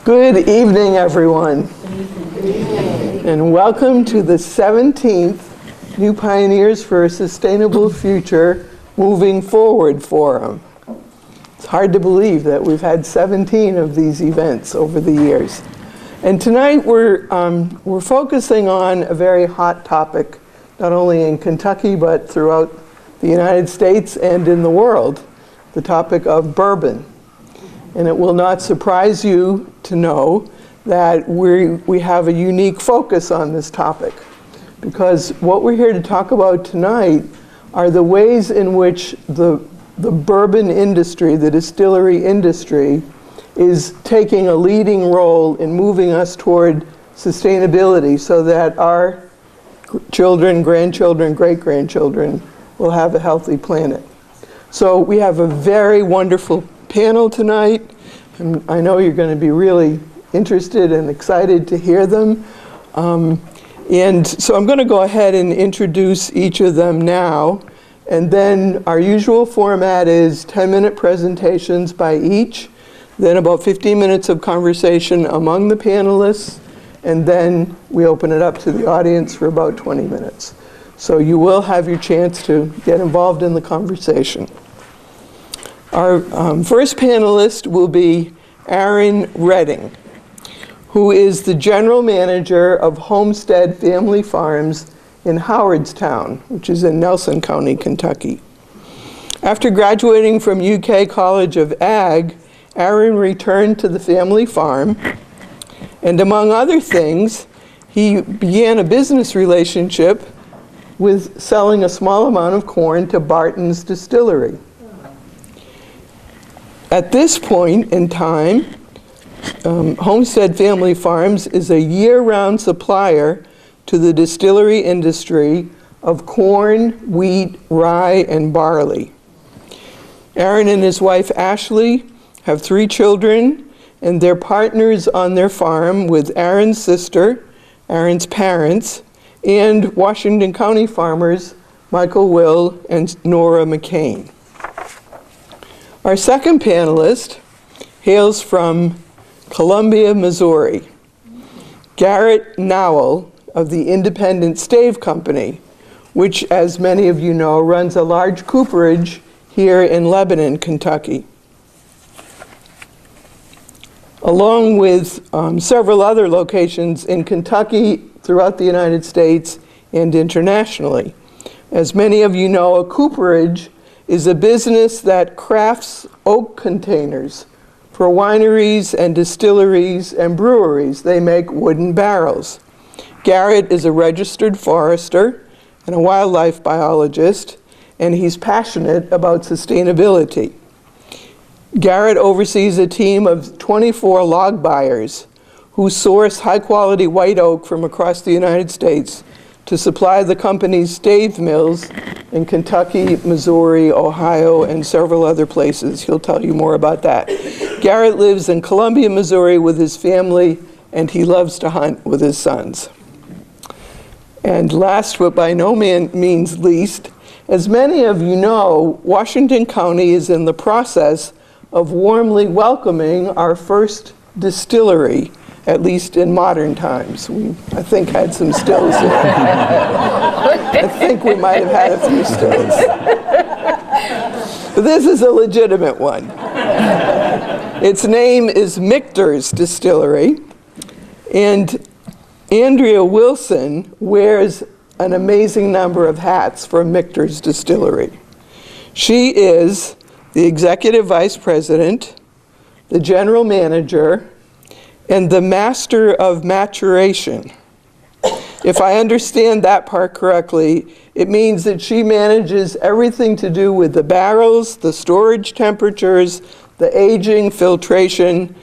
Good evening, everyone. And welcome to the 17th New Pioneers for a Sustainable Future Moving Forward Forum. It's hard to believe that we've had 17 of these events over the years. And tonight we're focusing on a very hot topic, not only in Kentucky, but throughout the United States and in the world, the topic of bourbon. And it will not surprise you to know that we have a unique focus on this topic, because what we're here to talk about tonight are the ways in which the bourbon industry, the distillery industry, is taking a leading role in moving us toward sustainability so that our children, grandchildren, great-grandchildren will have a healthy planet. So we have a very wonderful panel tonight, and I know you're going to be really interested and excited to hear them. And so I'm going to go ahead and introduce each of them now, and then our usual format is 10-minute presentations by each, then about 15 minutes of conversation among the panelists, and then we open it up to the audience for about 20 minutes. So you will have your chance to get involved in the conversation. Our first panelist will be Aaron Redding, who is the general manager of Homestead Family Farms in Howardstown, which is in Nelson County, Kentucky. After graduating from UK College of Ag, Aaron returned to the family farm, and among other things, he began a business relationship with selling a small amount of corn to Barton's Distillery. At this point in time, Homestead Family Farms is a year-round supplier to the distillery industry of corn, wheat, rye, and barley. Aaron and his wife Ashley have 3 children, and they're partners on their farm with Aaron's sister, Aaron's parents, and Washington County farmers Michael Will and Nora McCain. Our second panelist hails from Columbia, Missouri. Garrett Nowell of the Independent Stave Company, which, as many of you know, runs a large cooperage here in Lebanon, Kentucky, along with several other locations in Kentucky, throughout the United States, and internationally. As many of you know, a cooperage is a business that crafts oak containers for wineries and distilleries and breweries. They make wooden barrels. Garrett is a registered forester and a wildlife biologist, and he's passionate about sustainability. Garrett oversees a team of 24 log buyers who source high-quality white oak from across the United States to supply the company's stave mills in Kentucky, Missouri, Ohio, and several other places. He'll tell you more about that. Garrett lives in Columbia, Missouri with his family, and he loves to hunt with his sons. And last, but by no means least, as many of you know, Washington County is in the process of warmly welcoming our first distillery, at least in modern times. We, I think, had some stills in. I think we might have had a few stills. But this is a legitimate one. Its name is Michter's Distillery, and Andrea Wilson wears an amazing number of hats for Michter's Distillery. She is the executive vice president, the general manager, and the master of maturation. If I understand that part correctly, it means that she manages everything to do with the barrels, the storage temperatures, the aging, filtration,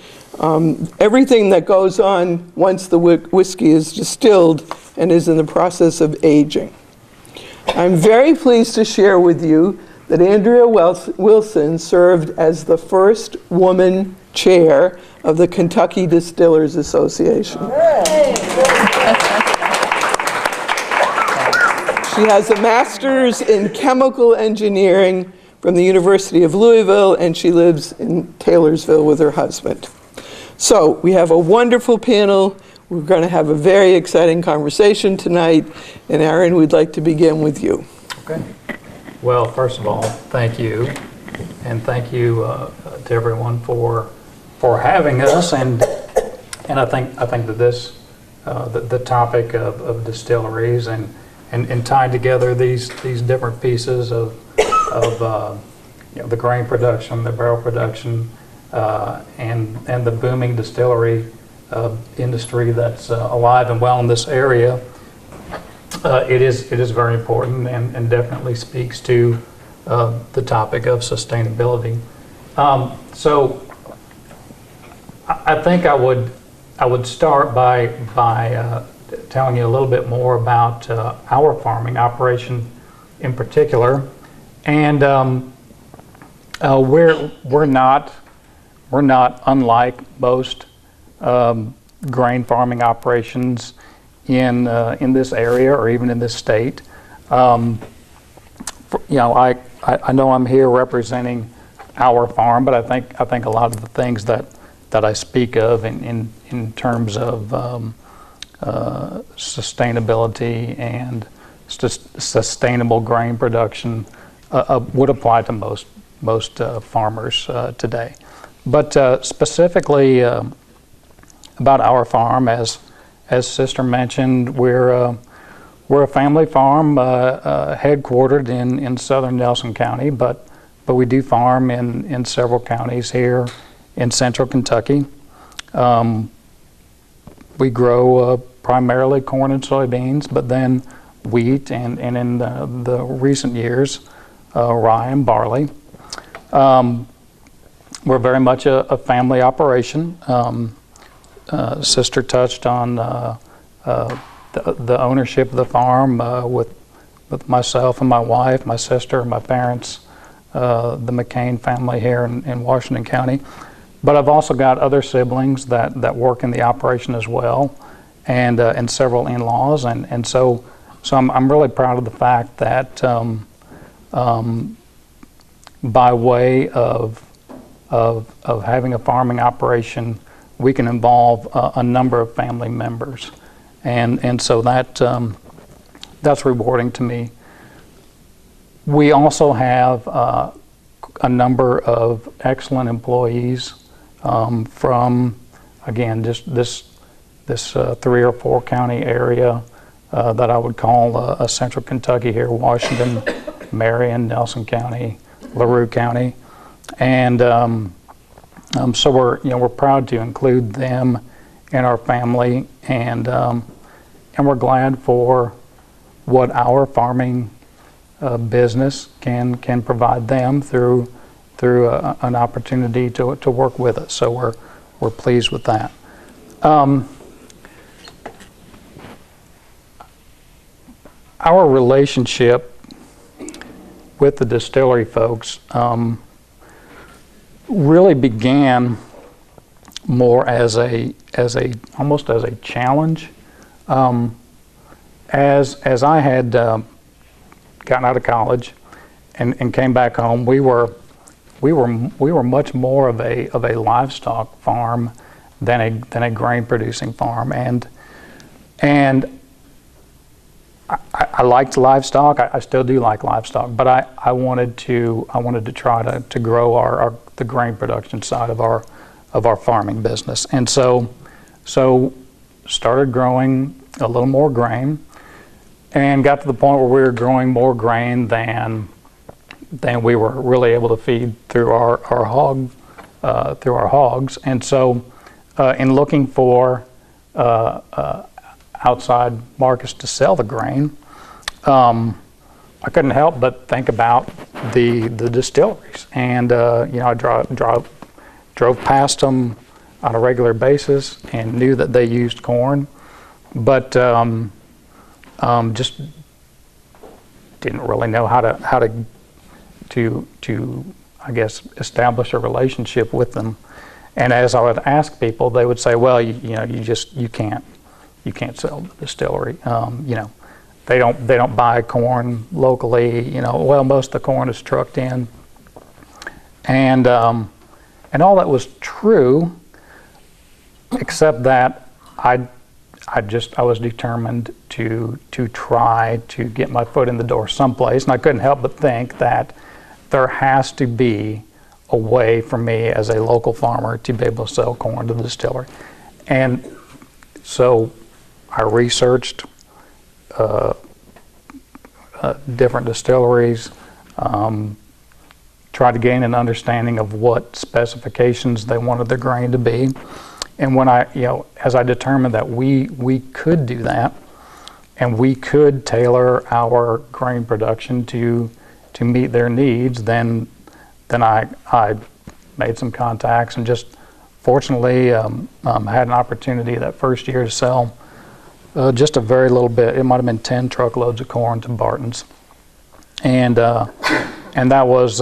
everything that goes on once the whiskey is distilled and is in the process of aging. I'm very pleased to share with you that Andrea Wilson served as the first woman chair of the Kentucky Distillers Association. She has a master's in chemical engineering from the University of Louisville, and she lives in Taylorsville with her husband. So we have a wonderful panel. We're going to have a very exciting conversation tonight. And Aaron, we'd like to begin with you. Okay. Well, first of all, thank you. And thank you to everyone for having us. And I think that this, the topic of distilleries and tying together these different pieces of the grain production, the barrel production, and the booming distillery industry that's alive and well in this area, it is very important and definitely speaks to the topic of sustainability. So I think I would start by telling you a little bit more about our farming operation in particular, and we're not unlike most grain farming operations in this area or even in this state. I know I'm here representing our farm, but I think a lot of the things that I speak of in terms of sustainability and sustainable grain production would apply to most farmers today. But specifically about our farm, as Sister mentioned, we're a family farm headquartered in southern Nelson County, but we do farm in several counties here in central Kentucky. We grow primarily corn and soybeans, but then wheat and in the recent years, rye and barley. We're very much a family operation. Sister touched on the ownership of the farm with myself and my wife, my sister, and my parents, the McCain family here in Washington County. But I've also got other siblings that work in the operation as well, and several in-laws, and so I'm really proud of the fact that by way of having a farming operation, we can involve a number of family members, and so that's rewarding to me. We also have a number of excellent employees from, again, just this 3 or 4 county area that I would call a central Kentucky here: Washington, Marion, Nelson County, LaRue County, and so we're proud to include them in our family, and we're glad for what our farming business can provide them through an opportunity to work with us. So we're pleased with that. Our relationship with the distillery folks really began more as almost as a challenge. As I had gotten out of college and came back home, we were much more of a livestock farm than a grain producing farm, and I liked livestock. I still do like livestock, but I wanted to try to grow the grain production side of our farming business, and so started growing a little more grain, and got to the point where we were growing more grain than we were really able to feed through our hogs, and so in looking for outside markets to sell the grain, I couldn't help but think about the distilleries, and I drove past them on a regular basis and knew that they used corn, but just didn't really know how to I guess establish a relationship with them. And as I would ask people, they would say, well, you can't sell the distillery. They don't buy corn locally. Well, most of the corn is trucked in, and all that was true. except that I was determined to try to get my foot in the door someplace, and I couldn't help but think that there has to be a way for me as a local farmer to be able to sell corn to the distillery. And so I researched different distilleries, tried to gain an understanding of what specifications they wanted the grain to be. And when as I determined that we could do that, and we could tailor our grain production to meet their needs, then I made some contacts and just fortunately had an opportunity that first year to sell just a very little bit. It might have been 10 truckloads of corn to Barton's, and that was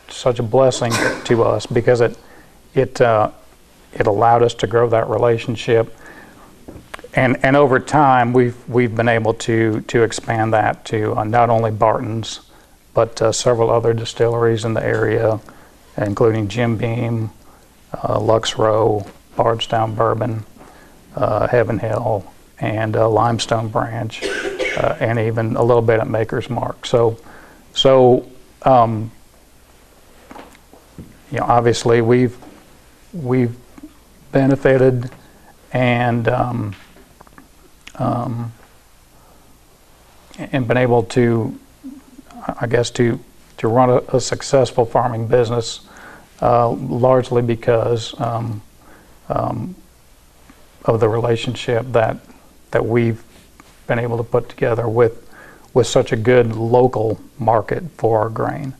such a blessing to us because it allowed us to grow that relationship, and over time we've been able to expand that to not only Barton's but several other distilleries in the area, including Jim Beam, Lux Row, Bardstown Bourbon, Heaven Hill, and Limestone Branch, and even a little bit at Maker's Mark. So obviously we've benefited and been able to, I guess, to run a successful farming business, largely because of the relationship that we've been able to put together with such a good local market for our grain.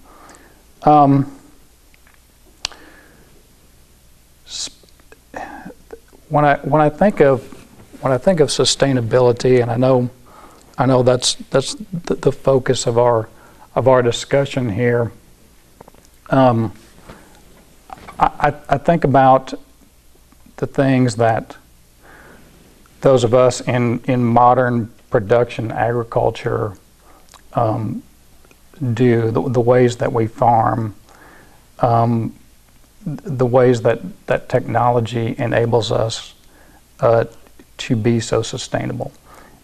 When I think of sustainability, and I know that's the focus of our discussion here. I think about the things that those of us in modern production agriculture do, the ways that we farm, the ways that technology enables us to be so sustainable.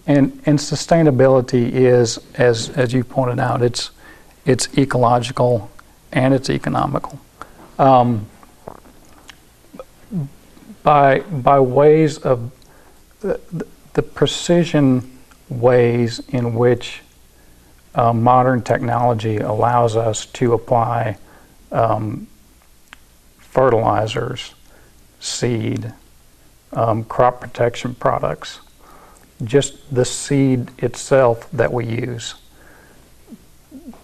And sustainability is, as you pointed out, it's ecological and it's economical. By ways of the precision ways in which modern technology allows us to apply fertilizers, seed, crop protection products, just the seed itself that we use,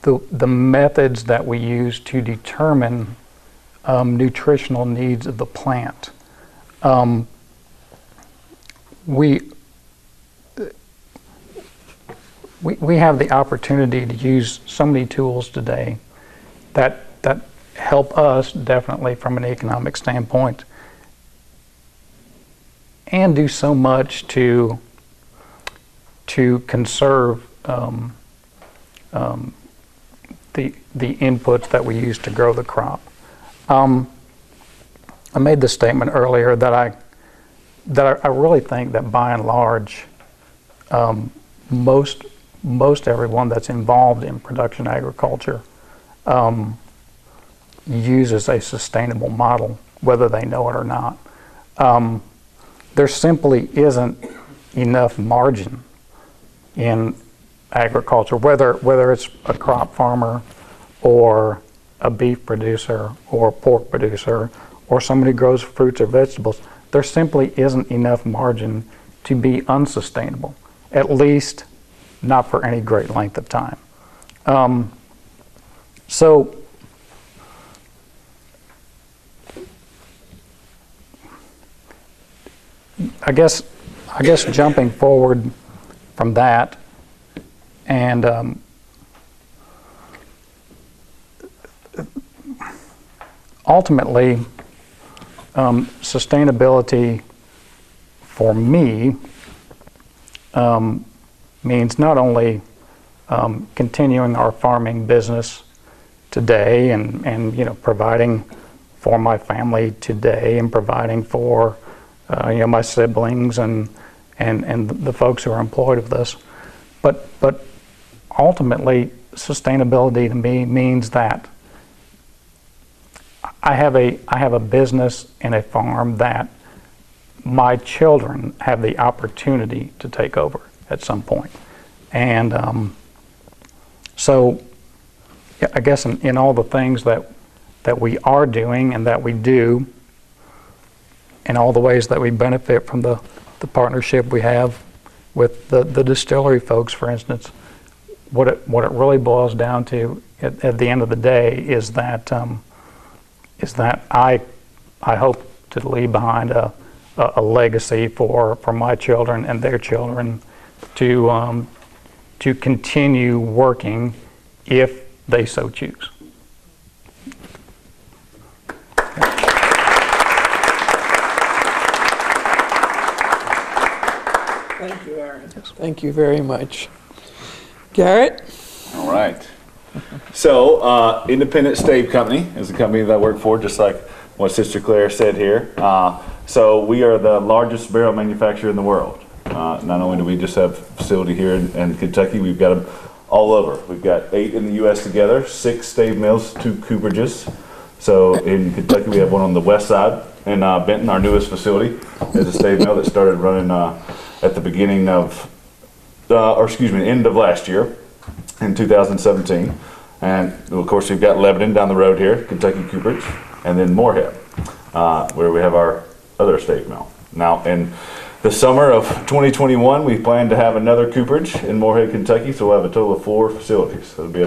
the methods that we use to determine nutritional needs of the plant. We have the opportunity to use so many tools today that help us definitely from an economic standpoint, and do so much to conserve the inputs that we use to grow the crop. I made the statement earlier that I really think that by and large, most everyone that's involved in production agriculture uses a sustainable model, whether they know it or not. There simply isn't enough margin in agriculture, whether it's a crop farmer or a beef producer or a pork producer or somebody who grows fruits or vegetables. There simply isn't enough margin to be unsustainable, at least not for any great length of time. So I guess jumping forward from that, and ultimately, sustainability for me means not only continuing our farming business today and providing for my family today and providing for my siblings and the folks who are employed with us. But ultimately, sustainability to me means that I have a business and a farm that my children have the opportunity to take over at some point. And so I guess in all the things that we are doing and that we do, and all the ways that we benefit from the partnership we have with the distillery folks, for instance, what it really boils down to at the end of the day is that I hope to leave behind a legacy for my children and their children to continue working if they so choose. Thank you, Aaron. Thank you very much. Garrett? All right. So, Independent Stave Company is the company that I work for, just like what Sister Claire said here. So we are the largest barrel manufacturer in the world. Not only do we just have a facility here in Kentucky, we've got them all over. We've got 8 in the U.S. together, 6 stave mills, 2 cooperages. So in Kentucky, we have one on the west side. In Benton, our newest facility, is a stave mill that started running at the beginning of, end of last year in 2017. And of course, we've got Lebanon down the road here, Kentucky Cooperage, and then Moorhead, where we have our other stave mill. Now, in the summer of 2021, we plan to have another cooperage in Moorhead, Kentucky, so we'll have a total of 4 facilities. That'll be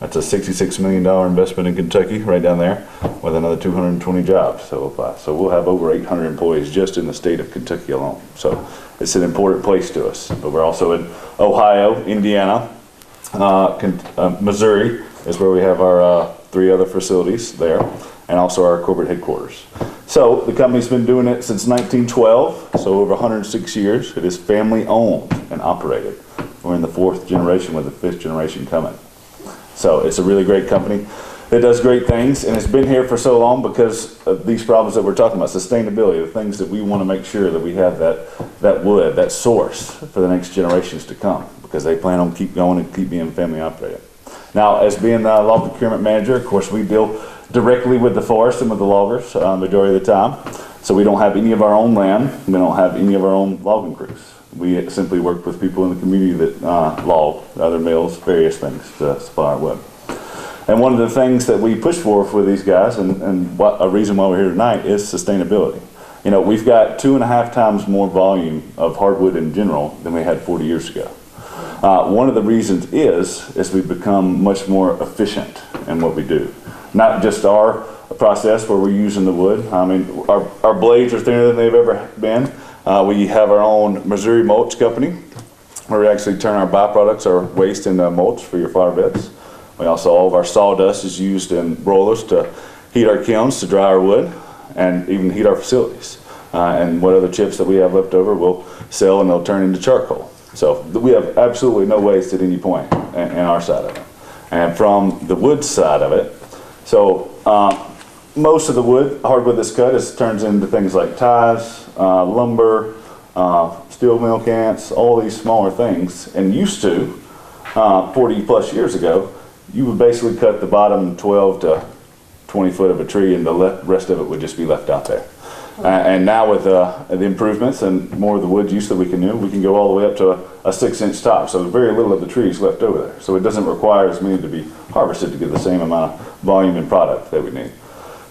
that's a $66 million investment in Kentucky, right down there, with another 220 jobs. So we'll have over 800 employees just in the state of Kentucky alone. So it's an important place to us. But we're also in Ohio, Indiana, Missouri is where we have our 3 other facilities there, and also our corporate headquarters. So the company's been doing it since 1912, so over 106 years. It is family owned and operated. We're in the 4th generation with the 5th generation coming. So it's a really great company that does great things, and it's been here for so long because of these problems that we're talking about, sustainability, the things that we want to make sure that we have that wood, that source for the next generations to come, because they plan on keep going and keep being family operated. Now, as being the log procurement manager, of course, we deal directly with the forest and with the loggers majority of the time. So we don't have any of our own land. We don't have any of our own logging crews. We simply work with people in the community that log, other mills, various things to supply our wood. And one of the things that we push for these guys, and a reason why we're here tonight, is sustainability. You know, we've got 2.5 times more volume of hardwood in general than we had 40 years ago. One of the reasons is we've become much more efficient in what we do. Not just our process where we're using the wood. I mean, our blades are thinner than they've ever been. We have our own Missouri mulch company where we actually turn our byproducts, our waste, into mulch for your flower beds. We also, all of our sawdust is used in rollers to heat our kilns to dry our wood and even heat our facilities. And what other chips that we have left over we'll sell and they'll turn into charcoal. So we have absolutely no waste at any point in our side of it. And from the wood side of it, so most of the hardwood that's cut turns into things like ties, lumber, steel mill cants, all these smaller things. And used to, 40 plus years ago, you would basically cut the bottom 12 to 20 foot of a tree and the rest of it would just be left out there. And now with the improvements and more of the wood use that we can do, we can go all the way up to a 6-inch top. So there's very little of the trees left over there. So it doesn't require as many to be harvested to get the same amount of volume and product that we need.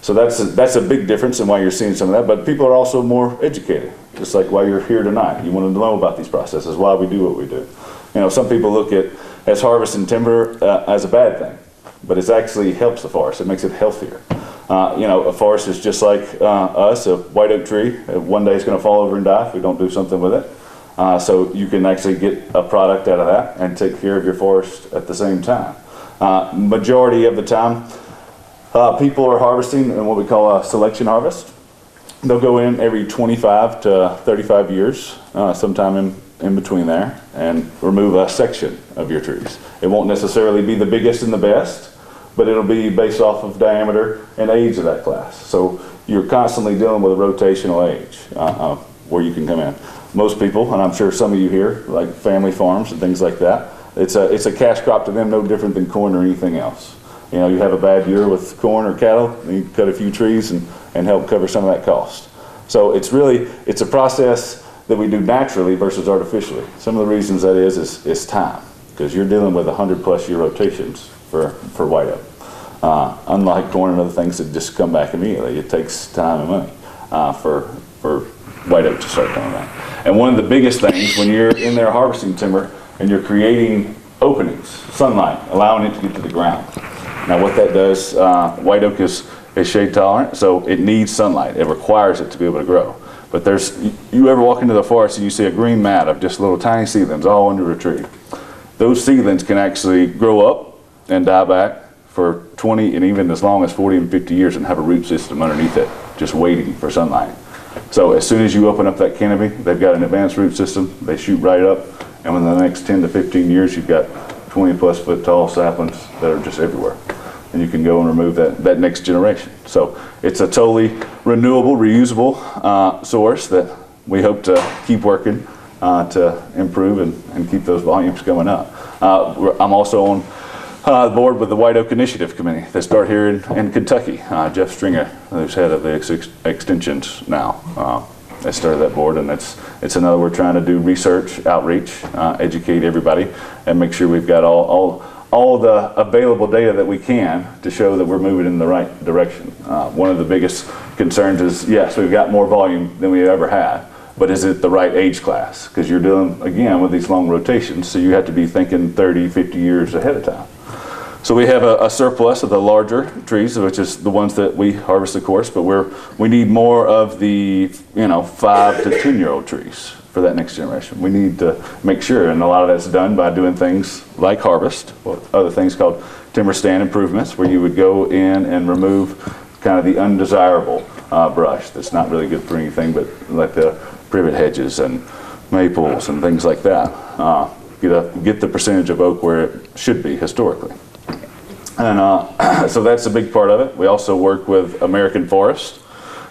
So that's a big difference in why you're seeing some of that. But people are also more educated, just like why you're here tonight. You want to know about these processes, why we do what we do. You know, some people look at as harvesting timber as a bad thing, but it actually helps the forest. It makes it healthier. You know, a forest is just like us, a white oak tree. One day it's going to fall over and die if we don't do something with it. So you can actually get a product out of that and take care of your forest at the same time. Majority of the time, people are harvesting in what we call a selection harvest. They'll go in every 25 to 35 years, sometime in between there, and remove a section of your trees. It won't necessarily be the biggest and the best, but it'll be based off of diameter and age of that class. So you're constantly dealing with a rotational age where you can come in. Most people, and I'm sure some of you here, like family farms and things like that, it's a cash crop to them, no different than corn or anything else. You know, you have a bad year with corn or cattle, and you cut a few trees and help cover some of that cost. So it's a process that we do naturally versus artificially. Some of the reasons that is time, because you're dealing with 100+ year rotations for white oak. Unlike corn and other things that just come back immediately, it takes time and money for white oak to start coming back. And one of the biggest things when you're in there harvesting timber and you're creating openings, sunlight, allowing it to get to the ground. Now what that does, white oak is shade tolerant, so it needs sunlight. It requires it to be able to grow. But you ever walk into the forest and you see a green mat of just little tiny seedlings all under a tree. Those seedlings can actually grow up and die back for 20 and even as long as 40 and 50 years and have a root system underneath it, just waiting for sunlight. So as soon as you open up that canopy, they've got an advanced root system, they shoot right up, and within the next 10 to 15 years, you've got 20+ foot tall saplings that are just everywhere. And you can go and remove that next generation. So it's a totally renewable, reusable source that we hope to keep working to improve and keep those volumes going up. I'm also on the board with the White Oak Initiative Committee that start here in Kentucky. Jeff Stringer, who's head of the extensions now, they started that board, and it's another, we're trying to do research, outreach, educate everybody, and make sure we've got all the available data that we can to show that we're moving in the right direction. One of the biggest concerns is, yes, we've got more volume than we ever had, but is it the right age class? Because you're dealing, again, with these long rotations, so you have to be thinking 30, 50 years ahead of time. So we have a surplus of the larger trees, which is the ones that we harvest, of course, but we need more of the 5 to 10-year-old trees for that next generation. We need to make sure, and a lot of that's done by doing things like harvest, or other things called timber stand improvements, where you would go in and remove kind of the undesirable brush that's not really good for anything, but like the privet hedges and maples and things like that. Get the percentage of oak where it should be historically. And so that's a big part of it. We also work with American Forest.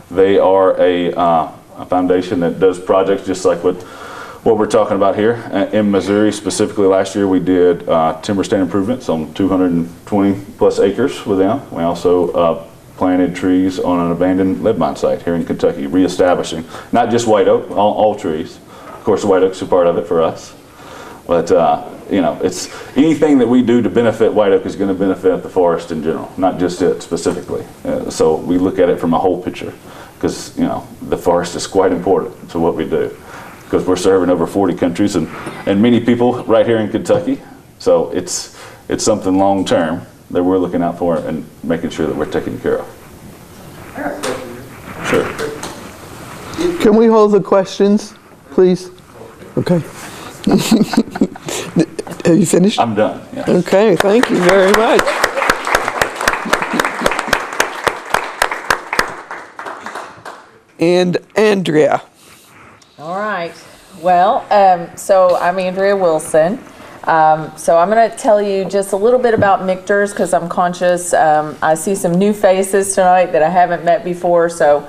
They are a foundation that does projects just like what we're talking about here. In Missouri, specifically last year, we did timber stand improvements on 220+ acres with them. We also planted trees on an abandoned lead mine site here in Kentucky, reestablishing not just white oak, all trees. Of course, the white oak's a part of it for us. But it's anything that we do to benefit white oak is going to benefit the forest in general, not just it specifically. So we look at it from a whole picture, because the forest is quite important to what we do, because we're serving over 40 countries and many people right here in Kentucky. So it's something long term that we're looking out for and making sure that we're taking care of. Sure. Can we hold the questions, please? Okay. Have you finished? I'm done. Yes. Okay, thank you very much. And Andrea. All right. Well, so I'm Andrea Wilson. So I'm going to tell you just a little bit about Michter's, because I'm conscious I see some new faces tonight that I haven't met before. So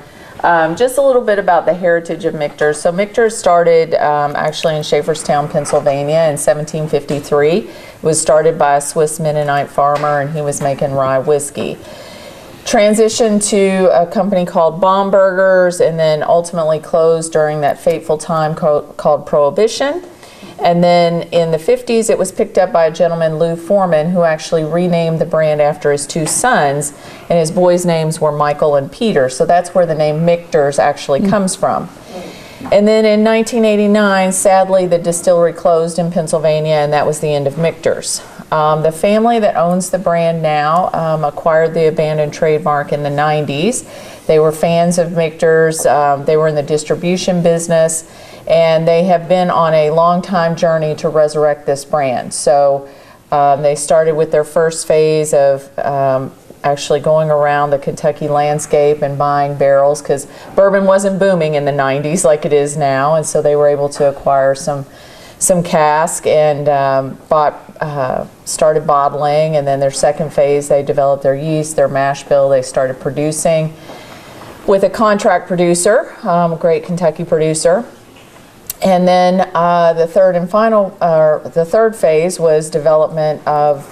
just a little bit about the heritage of Michter's. So Michter's started actually in Schaefferstown, Pennsylvania in 1753. It was started by a Swiss Mennonite farmer, and he was making rye whiskey. Transitioned to a company called Baumberger's, and then ultimately closed during that fateful time called Prohibition. And then in the 50s, it was picked up by a gentleman, Lou Foreman, who actually renamed the brand after his 2 sons, and his boys' names were Michael and Peter. So that's where the name Michter's actually comes from. And then in 1989, sadly, the distillery closed in Pennsylvania, and that was the end of Michter's. The family that owns the brand now acquired the abandoned trademark in the 90s. They were fans of Michter's. They were in the distribution business, and they have been on a long time journey to resurrect this brand. So they started with their first phase of actually going around the Kentucky landscape and buying barrels, because bourbon wasn't booming in the 90s like it is now, and so they were able to acquire some cask and started bottling. And then their second phase, they developed their yeast, their mash bill, they started producing. with a contract producer, a great Kentucky producer. And then the third phase was development of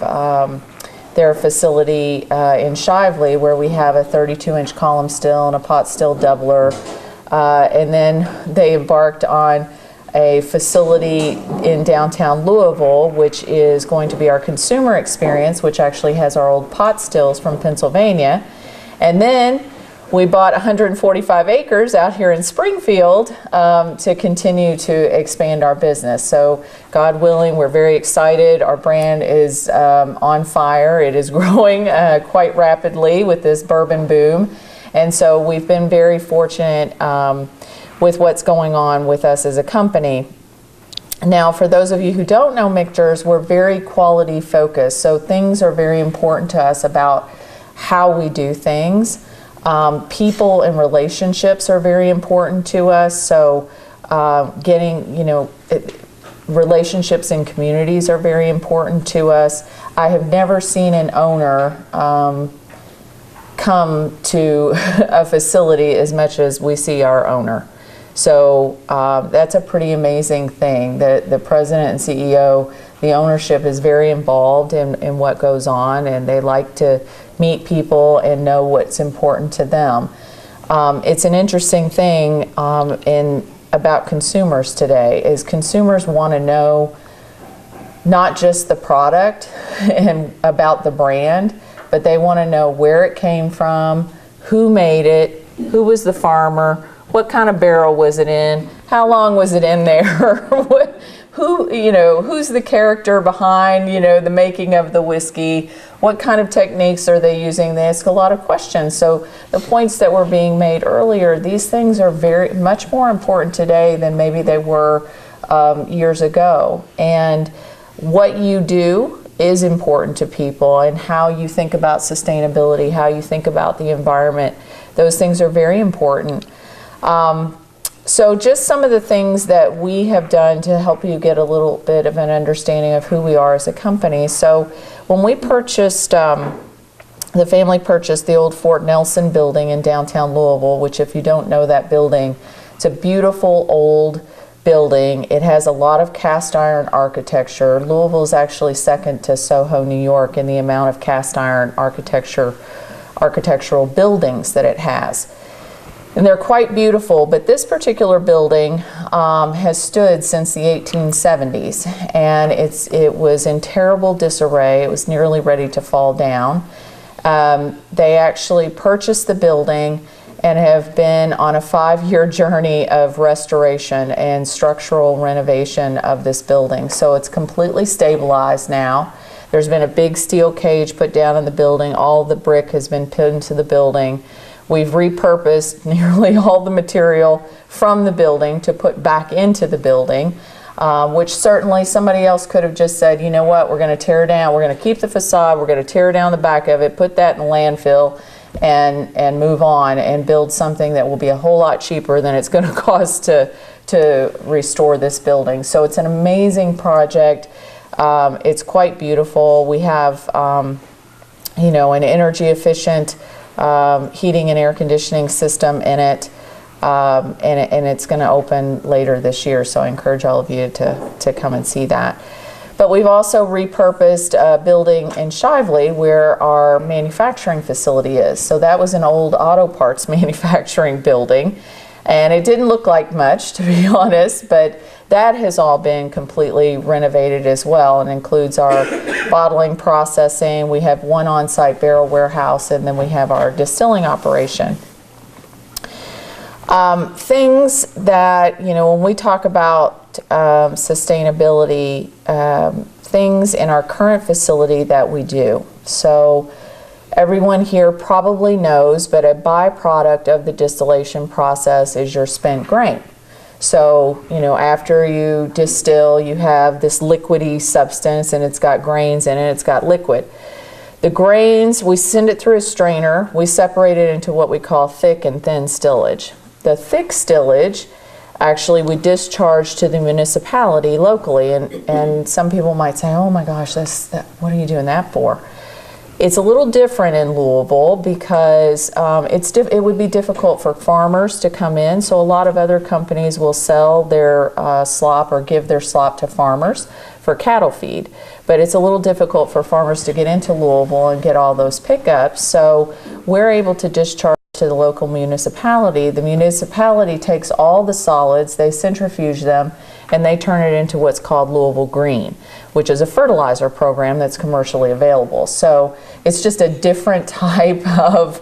their facility in Shively, where we have a 32-inch column still and a pot still doubler. And then they embarked on a facility in downtown Louisville, which is going to be our consumer experience, which actually has our old pot stills from Pennsylvania. And then we bought 145 acres out here in Springfield to continue to expand our business. So God willing, we're very excited. Our brand is on fire. It is growing quite rapidly with this bourbon boom. And so we've been very fortunate with what's going on with us as a company. Now, for those of you who don't know Michter's, we're very quality focused. So things are very important to us about how we do things. People and relationships are very important to us. So relationships in communities are very important to us. I have never seen an owner come to a facility as much as we see our owner. So that's a pretty amazing thing. The president and CEO, the ownership is very involved in what goes on, and they like to meet people and know what's important to them. It's an interesting thing about consumers today, is consumers want to know not just the product and about the brand, but they want to know where it came from, who made it, who was the farmer, what kind of barrel was it in, how long was it in there, who's the character behind, the making of the whiskey, what kind of techniques are they using? They ask a lot of questions. So the points that were being made earlier, these things are very much more important today than maybe they were years ago. And what you do is important to people, and how you think about sustainability, how you think about the environment. Those things are very important. So just some of the things that we have done to help you get a little bit of an understanding of who we are as a company. So when we purchased, the family purchased the old Fort Nelson building in downtown Louisville, which, if you don't know that building, it's a beautiful old building. It has a lot of cast iron architecture. Louisville is actually second to Soho, New York, in the amount of cast iron architectural buildings that it has. And they're quite beautiful, but this particular building has stood since the 1870s, and it was in terrible disarray. It was nearly ready to fall down. They actually purchased the building and have been on a 5-year journey of restoration and structural renovation of this building. So it's completely stabilized now. There's been a big steel cage put down in the building. All the brick has been put into the building. We've repurposed nearly all the material from the building to put back into the building, which certainly somebody else could have just said, you know what, we're going to tear down, we're going to keep the facade, we're going to tear down the back of it, put that in landfill, and move on and build something that will be a whole lot cheaper than it's going to cost to restore this building. So it's an amazing project. It's quite beautiful. We have an energy efficient heating and air conditioning system in it, and it's going to open later this year. So I encourage all of you to come and see that. But we've also repurposed a building in Shively where our manufacturing facility is. So that was an old auto parts manufacturing building, and it didn't look like much, to be honest, but that has all been completely renovated as well, and includes our bottling processing. We have one on-site barrel warehouse, and then we have our distilling operation. Things that, when we talk about sustainability, things in our current facility that we do. So everyone here probably knows, but a byproduct of the distillation process is your spent grain. So, after you distill, you have this liquidy substance, and it's got grains in it, it's got liquid. The grains, we send it through a strainer, we separate it into what we call thick and thin stillage. The thick stillage, actually, we discharge to the municipality locally, and some people might say, oh my gosh, what are you doing that for? It's a little different in Louisville because it would be difficult for farmers to come in. So a lot of other companies will sell their slop or give their slop to farmers for cattle feed. But it's a little difficult for farmers to get into Louisville and get all those pickups. So we're able to discharge to the local municipality. The municipality takes all the solids, they centrifuge them, and they turn it into what's called Louisville Green, which is a fertilizer program that's commercially available. So it's just a different type of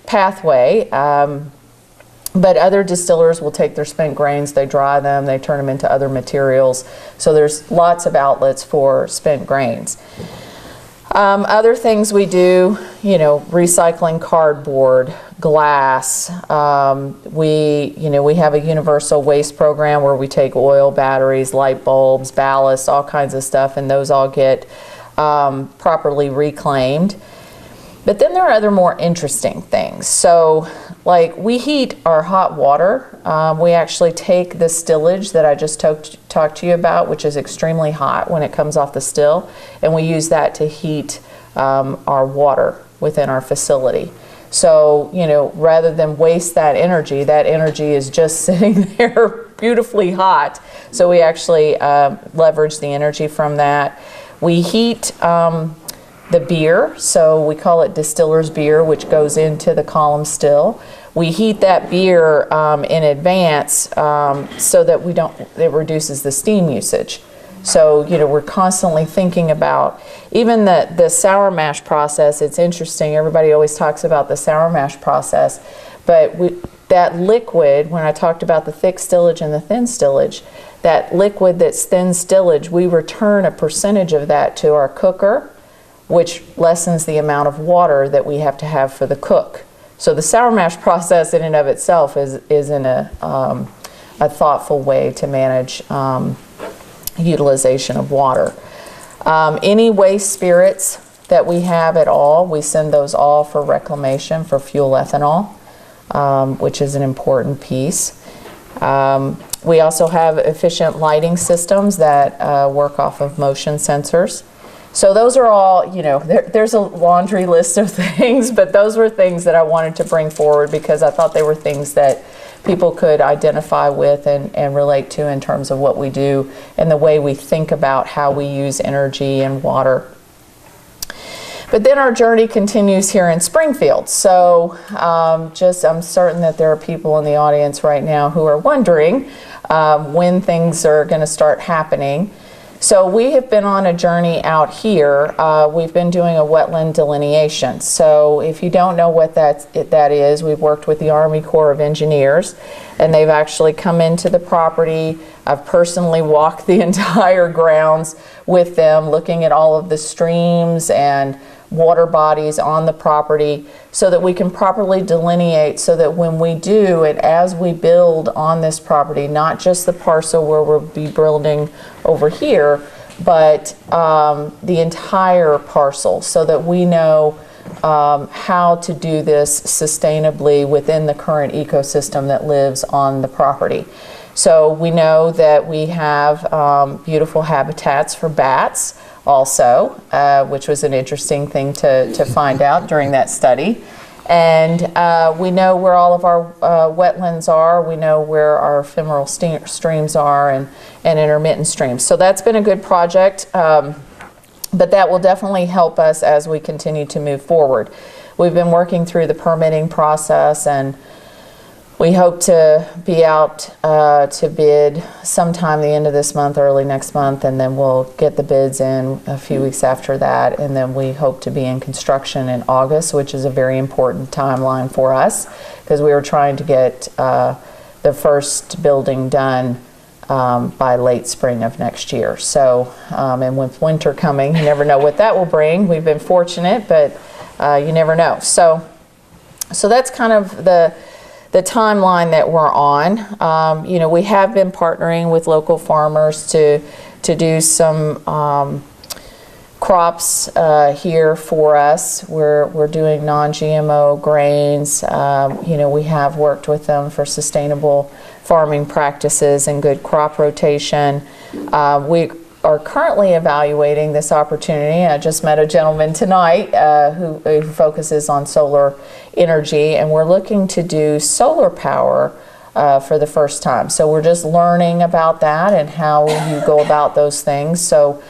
pathway. But other distillers will take their spent grains, they dry them, they turn them into other materials. So there's lots of outlets for spent grains. Other things we do, recycling cardboard, glass. We have a universal waste program where we take oil, batteries, light bulbs, ballast, all kinds of stuff, and those all get properly reclaimed. But then there are other more interesting things. So, like, we heat our hot water. We actually take the stillage that I just talked to you about, which is extremely hot when it comes off the still, and we use that to heat our water within our facility. So, rather than waste that energy is just sitting there beautifully hot. So we actually leverage the energy from that. We heat the beer, so we call it distiller's beer, which goes into the column still. We heat that beer in advance so that it reduces the steam usage. So, we're constantly thinking about, even the sour mash process. It's interesting, everybody always talks about the sour mash process, but that liquid, when I talked about the thick stillage and the thin stillage, that liquid that's thin stillage, we return a percentage of that to our cooker, which lessens the amount of water that we have to have for the cook. So the sour mash process in and of itself is in a thoughtful way to manage utilization of water. Any waste spirits that we have at all, we send those all for reclamation for fuel ethanol, which is an important piece. We also have efficient lighting systems that work off of motion sensors. So those are all, there's a laundry list of things, but those were things that I wanted to bring forward because I thought they were things that people could identify with and relate to in terms of what we do and the way we think about how we use energy and water. But then our journey continues here in Springfield. So I'm certain that there are people in the audience right now who are wondering when things are going to start happening. So we have been on a journey out here. We've been doing a wetland delineation. So if you don't know what that is, we've worked with the Army Corps of Engineers, and they've actually come into the property. I've personally walked the entire grounds with them, looking at all of the streams and water bodies on the property so that we can properly delineate, so that when we do and as we build on this property, not just the parcel where we'll be building over here, but the entire parcel, so that we know how to do this sustainably within the current ecosystem that lives on the property. So we know that we have beautiful habitats for bats also, which was an interesting thing to find out during that study. And we know where all of our wetlands are. We know where our ephemeral streams are and intermittent streams. So that's been a good project, but that will definitely help us as we continue to move forward. We've been working through the permitting process, and we hope to be out to bid sometime the end of this month, early next month, and then we'll get the bids in a few weeks after that, and then we hope to be in construction in August, which is a very important timeline for us because we were trying to get the first building done by late spring of next year. So, and with winter coming, you never know what that will bring. We've been fortunate, but you never know. So that's kind of the timeline that we're on. We have been partnering with local farmers to do some crops here for us. We're doing non-GMO grains. We have worked with them for sustainable farming practices and good crop rotation. We are currently evaluating this opportunity. I just met a gentleman tonight who focuses on solar energy, and we're looking to do solar power for the first time. So we're just learning about that and how you go about those things. So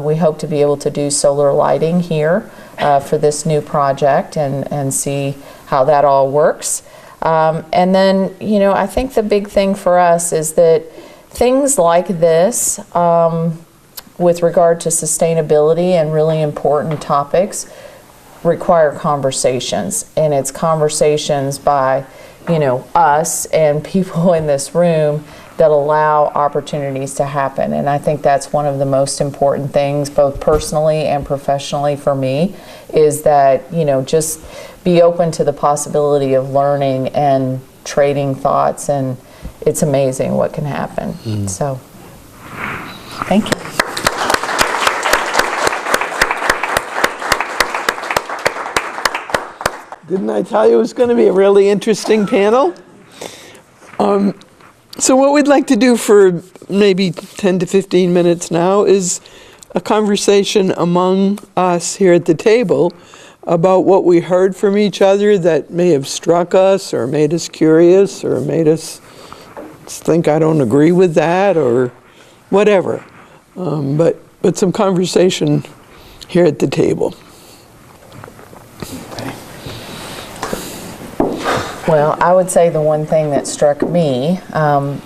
we hope to be able to do solar lighting here for this new project and see how that all works. And then, I think the big thing for us is that things like this, with regard to sustainability and really important topics, require conversations. And it's conversations by, us and people in this room that allow opportunities to happen. And I think that's one of the most important things, both personally and professionally for me, is that, just be open to the possibility of learning and trading thoughts, and it's amazing what can happen. So, thank you. Didn't I tell you it was going to be a really interesting panel? So what we'd like to do for maybe 10 to 15 minutes now is a conversation among us here at the table about what we heard from each other that may have struck us or made us curious or made us think I don't agree with that or whatever. But some conversation here at the table. Well, I would say the one thing that struck me,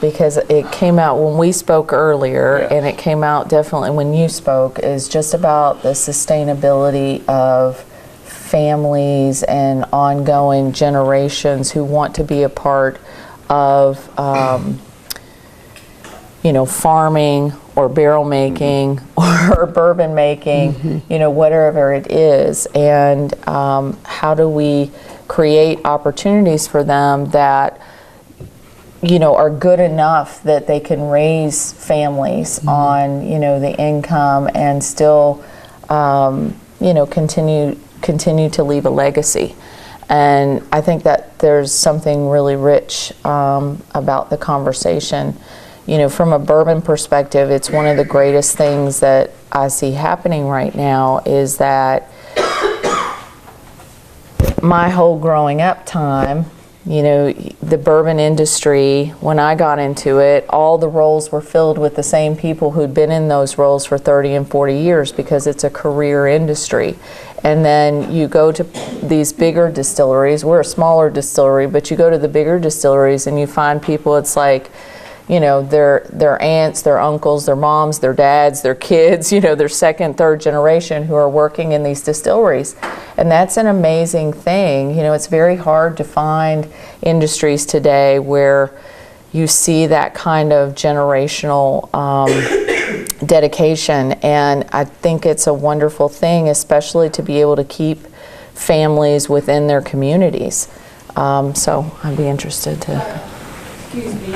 because it came out when we spoke earlier, and it came out definitely when you spoke, is just about the sustainability of families and ongoing generations who want to be a part of, farming or barrel making or bourbon making, whatever it is. And how do we create opportunities for them that are good enough that they can raise families on the income and still continue to leave a legacy. And I think that there's something really rich about the conversation. From a bourbon perspective, it's one of the greatest things that I see happening right now is that my whole growing up time, the bourbon industry, when I got into it, all the roles were filled with the same people who'd been in those roles for 30 and 40 years because it's a career industry. And then you go to these bigger distilleries. We're a smaller distillery, but you go to the bigger distilleries and you find people, it's like, their aunts, their uncles, their moms, their dads, their kids, their second, third generation who are working in these distilleries. And that's an amazing thing. It's very hard to find industries today where you see that kind of generational dedication. And I think it's a wonderful thing, especially to be able to keep families within their communities. So I'd be interested to... Excuse me,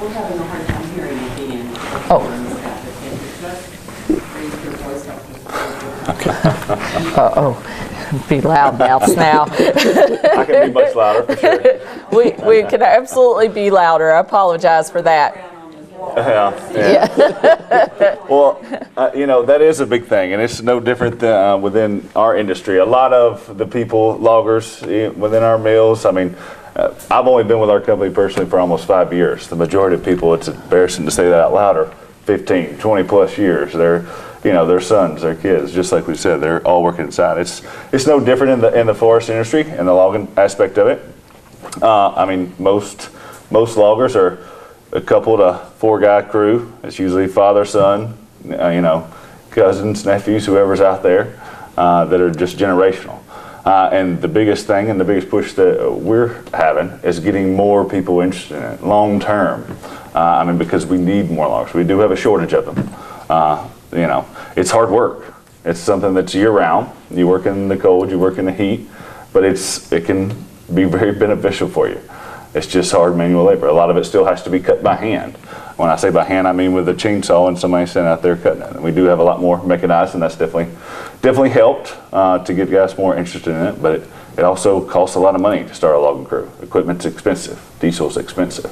we're having a hard time hearing you again. Oh. Be loud mouths now. I can be much louder for sure. We can absolutely be louder. I apologize for that. Yeah. Well, that is a big thing, and it's no different than within our industry. A lot of the people, loggers within our mills, I've only been with our company personally for almost 5 years. The majority of people, it's embarrassing to say that out loud, are 15, 20 plus years. They're, their sons, their kids, just like we said, they're all working inside. It's no different in the forest industry and the logging aspect of it. Most loggers are a couple to 4-guy crew. It's usually father, son, cousins, nephews, whoever's out there that are just generational. And the biggest thing and the biggest push that we're having is getting more people interested in it long term. Because we need more loggers. We do have a shortage of them. It's hard work. It's something that's year round. You work in the cold, you work in the heat, but it can be very beneficial for you. It's just hard manual labor. A lot of it still has to be cut by hand. When I say by hand, I mean with a chainsaw and somebody sitting out there cutting it. And we do have a lot more mechanized, and that's definitely helped to get guys more interested in it. But it also costs a lot of money to start a logging crew. Equipment's expensive. Diesel's expensive.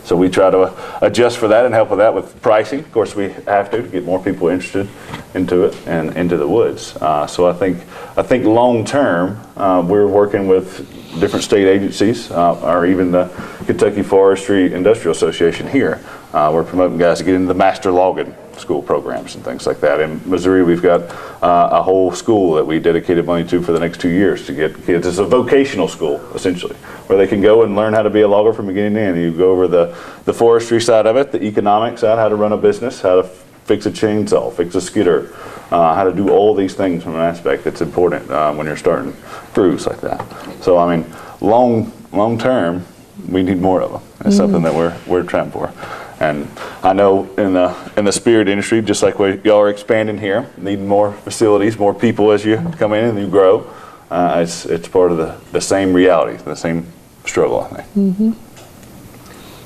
So we try to adjust for that and help with that with pricing. Of course, we have to get more people interested into it and into the woods. So I think long term, we're working with different state agencies, or even the Kentucky Forestry Industrial Association here. We're promoting guys to get into the master logging school programs and things like that. In Missouri, we've got a whole school that we dedicated money to for the next 2 years to get kids. It's a vocational school, essentially, where they can go and learn how to be a logger from beginning to end. You go over the forestry side of it, the economic side, how to run a business, how to fix a chainsaw, fix a skidder, how to do all these things from an aspect that's important when you're starting crews like that. So, I mean, long term, we need more of them. It's something that we're trying for. And I know in the spirit industry, just like y'all are expanding here, needing more facilities, more people as you come in and you grow, it's part of the same reality, the same struggle, I think.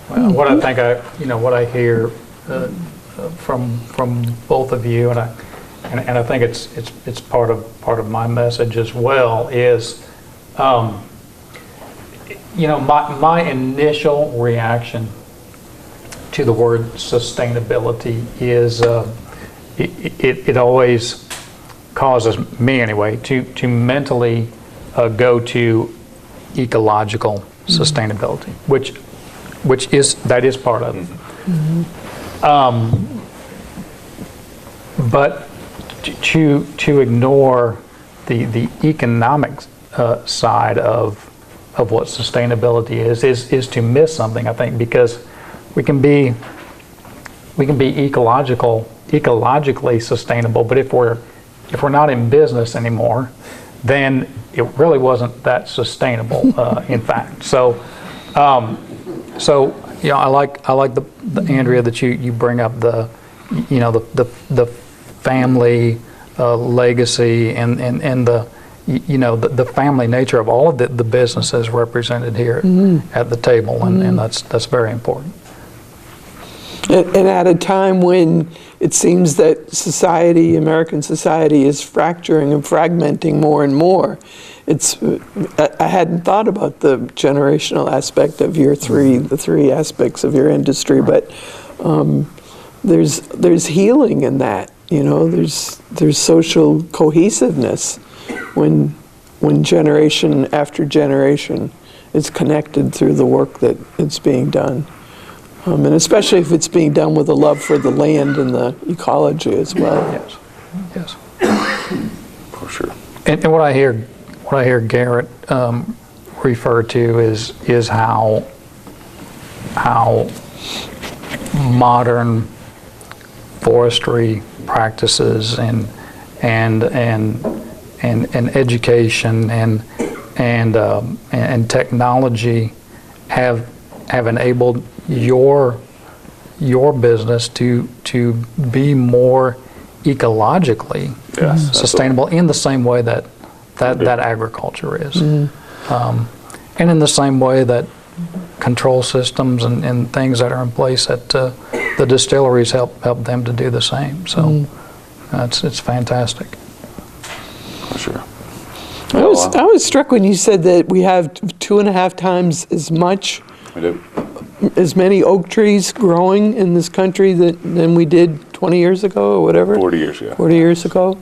Well, what I think what I hear from both of you, and I think it's part of my message as well is, my initial reaction to the word sustainability is it always causes me anyway to mentally go to ecological sustainability, which is part of it. But to ignore the economic side of what sustainability is to miss something, I think, because we can be ecologically sustainable, but if we're not in business anymore, then it really wasn't that sustainable. In fact, so I like the Andrea, that you bring up the family legacy and the family nature of all of the businesses represented here at the table, and that's very important. And at a time when it seems that American society is fracturing and fragmenting more and more, I hadn't thought about the generational aspect of the three aspects of your industry, but there's healing in that. There's social cohesiveness when generation after generation is connected through the work that it's being done. And especially if it's being done with a love for the land and the ecology as well. Yes. For sure. And what I hear Garrett refer to is how modern forestry practices and education and technology have enabled your business to be more ecologically sustainable in the same way that agriculture is, and in the same way that control systems and things that are in place at the distilleries help them to do the same. So it's fantastic. For sure. I was struck when you said that we have 2.5 times as much. We do. As many oak trees growing in this country than we did 20 years ago or whatever? 40 years ago. 40 years ago.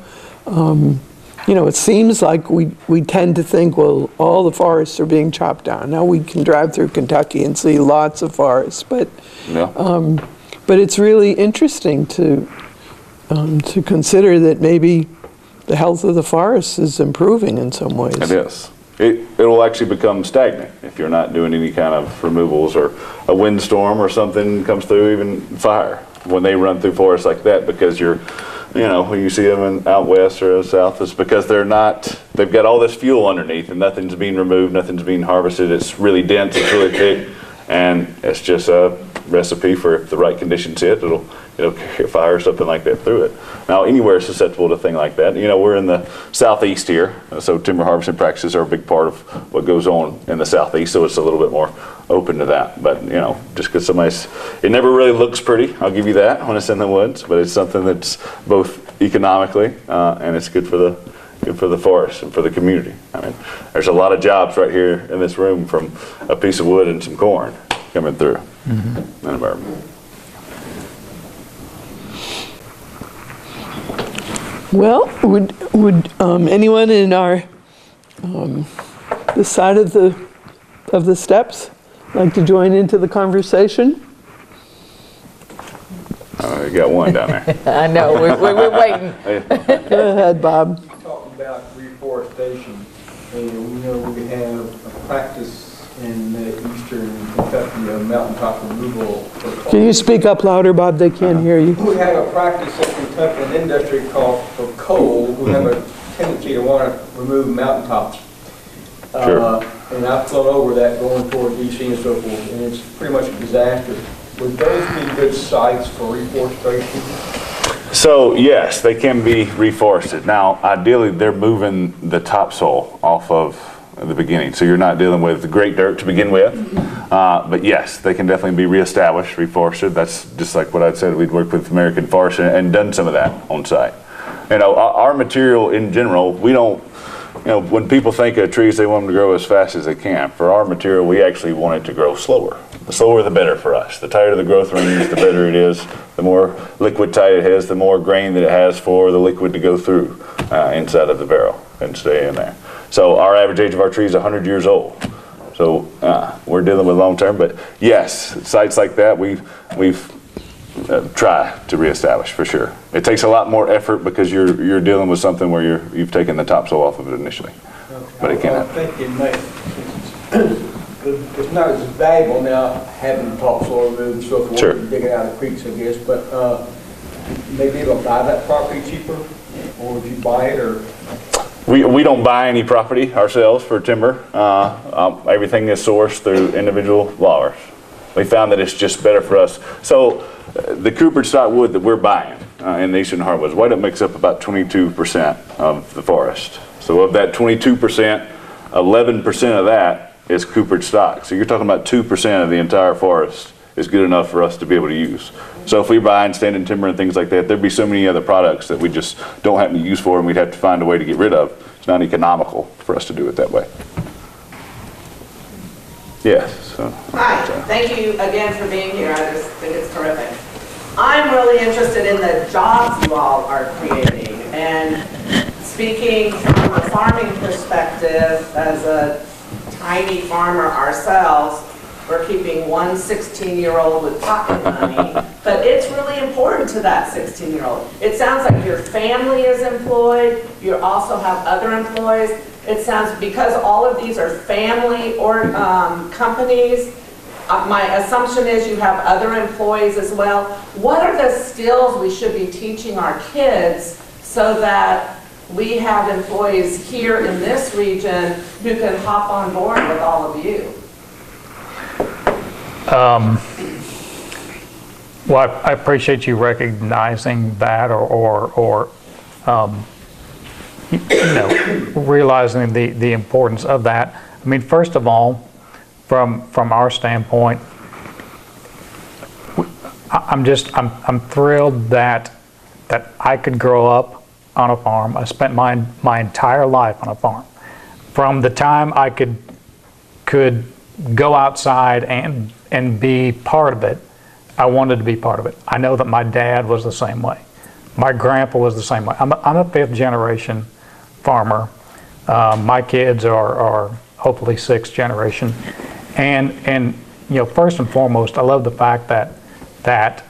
It seems like we tend to think, well, all the forests are being chopped down. Now we can drive through Kentucky and see lots of forests, but it's really interesting to consider that maybe the health of the forest is improving in some ways. It is. It will actually become stagnant if you're not doing any kind of removals, or a windstorm or something comes through, even fire, when they run through forests like that, because when you see them out west or south, it's because they've got all this fuel underneath and nothing's being removed, nothing's being harvested. It's really dense, it's really thick, and it's just a recipe for, if the right conditions hit, it'll carry fire or something like that through it. Now, anywhere is susceptible to a thing like that. We're in the southeast here, so timber harvesting practices are a big part of what goes on in the southeast, so it's a little bit more open to that. But, just because it never really looks pretty, I'll give you that, when it's in the woods, but it's something that's both economically and it's good for the forest and for the community. I mean, there's a lot of jobs right here in this room from a piece of wood and some corn coming through. and a bourbon. Well, would anyone in our this side of the steps like to join into the conversation? You got one down there. I know, we're waiting. Go ahead, Bob. Talking about reforestation, and we know we have a practice in eastern Kentucky of mountaintop removal for coal. Can you speak up louder, Bob? They can't hear you. We have a practice in Kentucky, an industry called for coal, who have a tendency to want to remove mountaintops. Sure. And I've flown over that going toward DC and so forth, and it's pretty much a disaster. Would those be good sites for reforestation? So yes, they can be reforested. Now, ideally, they're moving the topsoil off of the beginning, so you're not dealing with the great dirt to begin with. But yes, they can definitely be reestablished, reforested. That's just like what I'd said. We'd worked with American Forest and done some of that on site. You know, our material in general, we don't. You know, when people think of trees, they want them to grow as fast as they can. For our material, we actually want it to grow slower. The slower, the better for us. The tighter the growth range, the better it is. The more liquid tight it has, the more grain that it has for the liquid to go through inside of the barrel and stay in there. So our average age of our tree is 100 years old. So we're dealing with long term. But yes, sites like that, we've try to reestablish for sure. It takes a lot more effort because you're dealing with something where you've taken the topsoil off of it initially. But it can I happen. think it's not as valuable now having topsoil removed and so forth, Sure. and digging out of creeks, I guess, but maybe able to buy that property cheaper, or would you buy it, or? We don't buy any property ourselves for timber. Everything is sourced through individual loggers. We found that it's just better for us. So the Coopered stock wood that we're buying in the Eastern Hardwoods, white oak makes up about 22% of the forest. So of that 22%, 11% of that is Coopered stock. So you're talking about 2% of the entire forest is good enough for us to be able to use. So if we buy and standing timber and things like that, there'd be so many other products that we just don't have any use for, and we'd have to find a way to get rid of. It's not economical for us to do it that way. Yes. So. Hi, thank you again for being here. I just think it's terrific. I'm really interested in the jobs you all are creating, and speaking from a farming perspective, as a tiny farmer ourselves, we're keeping one 16-year-old with pocket money, but it's really important to that 16-year-old. It sounds like your family is employed, you also have other employees. It sounds, because all of these are family or companies, my assumption is you have other employees as well. What are the skills we should be teaching our kids so that we have employees here in this region who can hop on board with all of you? Well, I appreciate you recognizing that, or you know, realizing the importance of that. I mean, first of all, from our standpoint, I'm thrilled that I could grow up on a farm. I spent my entire life on a farm. From the time I could go outside and be part of it, I wanted to be part of it. I know that my dad was the same way. My grandpa was the same way. I'm a fifth generation farmer. My kids are hopefully sixth generation. And you know, first and foremost, I love the fact that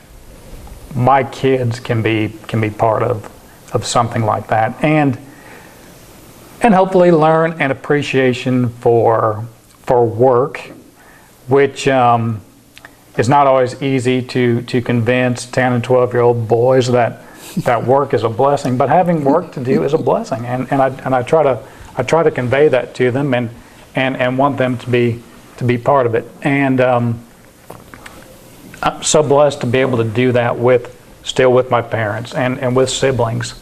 my kids can be part of something like that, and hopefully learn an appreciation for work, which is not always easy to convince 10 and 12-year-old boys that work is a blessing, but having work to do is a blessing, and I try to convey that to them, and want them to be part of it. And I'm so blessed to be able to do that still with my parents and with siblings.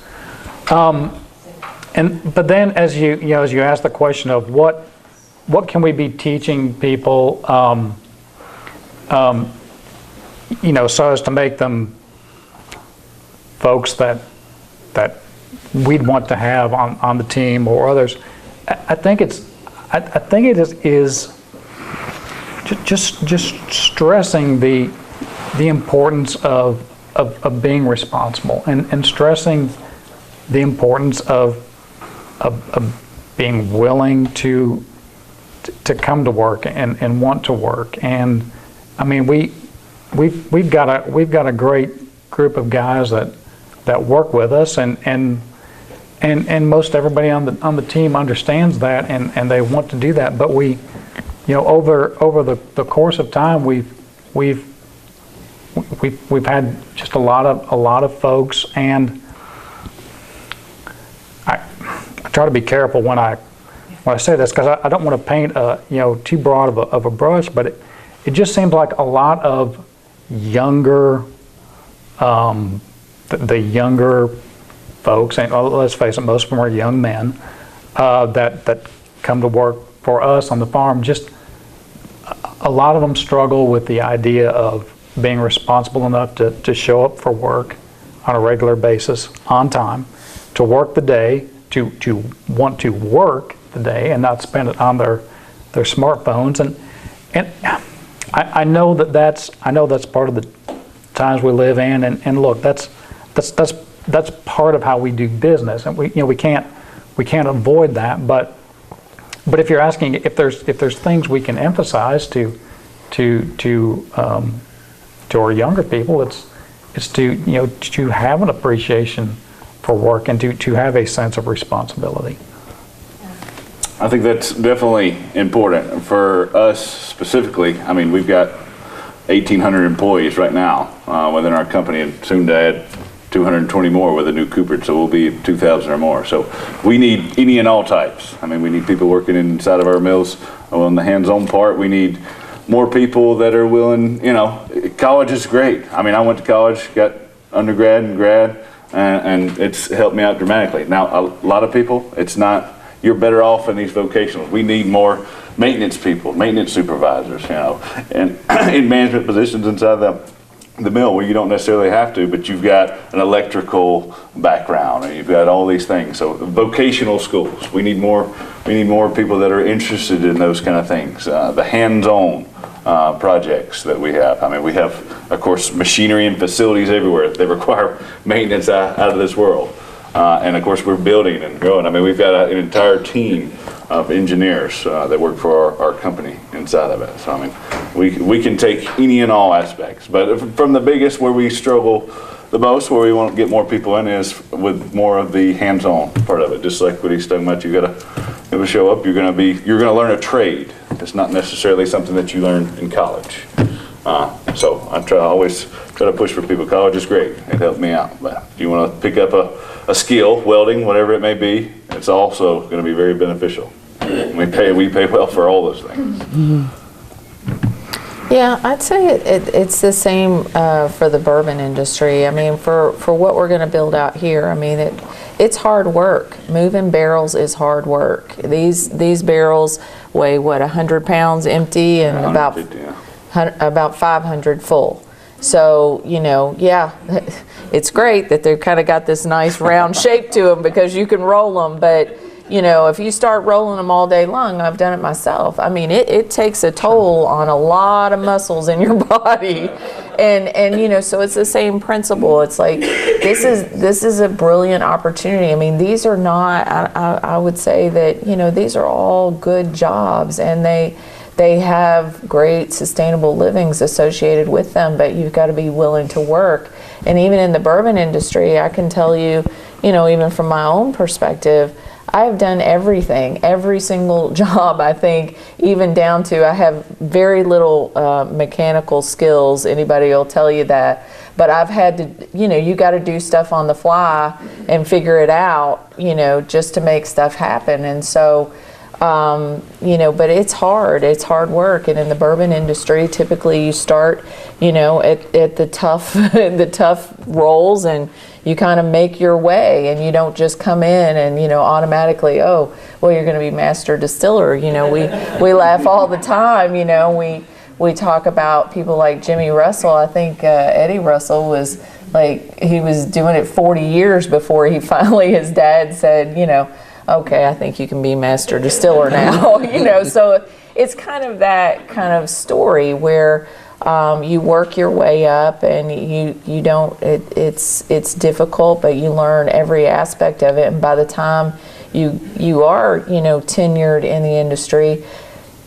But then as you ask the question of what can we be teaching people, you know, so as to make them folks that we'd want to have on the team or others. I think it is just stressing the importance of being responsible, and stressing the importance of being willing to come to work and want to work. And I mean, we've got a great group of guys that work with us, and most everybody on the team understands that, and they want to do that. But we, over the course of time, we've had just a lot of folks, and I try to be careful when I say this, because I don't want to paint too broad of a brush, but it just seems like a lot of younger, the younger folks, and let's face it, most of them are young men that come to work for us on the farm. Just a lot of them struggle with the idea of being responsible enough to show up for work on a regular basis, on time, to work the day, to want to work the day and not spend it on their smartphones. And I know that's part of the times we live in. And look, that's part of how we do business, and we can't avoid that. But if you're asking if there's things we can emphasize to our younger people, it's to have an appreciation for work, and to have a sense of responsibility. I think that's definitely important for us specifically. I mean, we've got 1,800 employees right now within our company, and soon to add 220 more with a new Cooper, so we'll be 2,000 or more. So we need any and all types. I mean, we need people working inside of our mills on the hands-on part. We need more people that are willing. College is great. I mean, I went to college, got undergrad and grad, and it's helped me out dramatically. Now, a lot of people, it's not. You're better off in these vocationals. We need more maintenance people, maintenance supervisors, and in management positions inside the mill where you don't necessarily have to, but you've got an electrical background, and you've got all these things. So vocational schools, we need more people that are interested in those kind of things. The hands-on projects that we have. I mean, we have, of course, machinery and facilities everywhere. They require maintenance out of this world. And of course, we're building and growing. I mean, we've got an entire team of engineers that work for our company inside of it. So I mean, we can take any and all aspects. But from the biggest, where we struggle the most, where we want to get more people in, is with more of the hands-on part of it. Just like what he's talking about, you gotta show up. You're gonna learn a trade. It's not necessarily something that you learn in college. So I always try to push for people. College is great. It helped me out. But if you want to pick up a skill, welding, whatever it may be, it's also going to be very beneficial. We pay well for all those things. Mm-hmm. Yeah, I'd say it's the same for the bourbon industry. I mean, for what we're going to build out here, I mean, it's hard work. Moving barrels is hard work. These barrels weigh, 100 pounds empty, and about 500 full. So, it's great that they've kind of got this nice round shape to them because you can roll them. But, if you start rolling them all day long, I've done it myself. I mean, it takes a toll on a lot of muscles in your body. And so it's the same principle. It's like, this is a brilliant opportunity. I mean, these are not, I would say that, these are all good jobs, and they have great sustainable livings associated with them, but you've got to be willing to work. And even in the bourbon industry, I can tell you, even from my own perspective, I've done everything, every single job, I think, even down to I have very little mechanical skills. Anybody will tell you that. But I've had to, you got to do stuff on the fly and figure it out, just to make stuff happen. And so, but it's hard work. And in the bourbon industry, typically you start, at the tough roles, and you kind of make your way, and you don't just come in and, automatically, oh, well, you're going to be master distiller. We laugh all the time, we talk about people like Jimmy Russell. I think Eddie Russell was he was doing it 40 years before he finally, his dad said, okay, I think you can be master distiller now. So it's kind of that kind of story where you work your way up, and you don't. It's difficult, but you learn every aspect of it. And by the time you are tenured in the industry,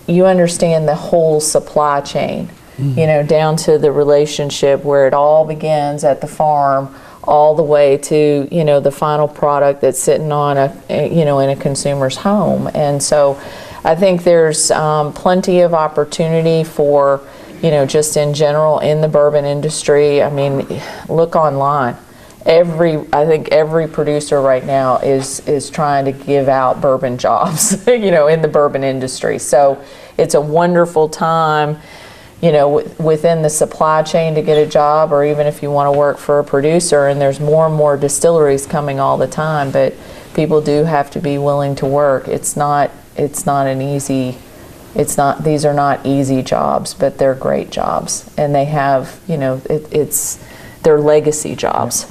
you understand the whole supply chain. Down to the relationship where it all begins at the farm, all the way to the final product that's sitting on in a consumer's home. And so I think there's plenty of opportunity for just in general in the bourbon industry. I mean, look online. I think every producer right now is trying to give out bourbon jobs in the bourbon industry. So it's a wonderful time within the supply chain to get a job, or even if you want to work for a producer. And there's more and more distilleries coming all the time, but people do have to be willing to work. These are not easy jobs, but they're great jobs, and they have they're legacy jobs.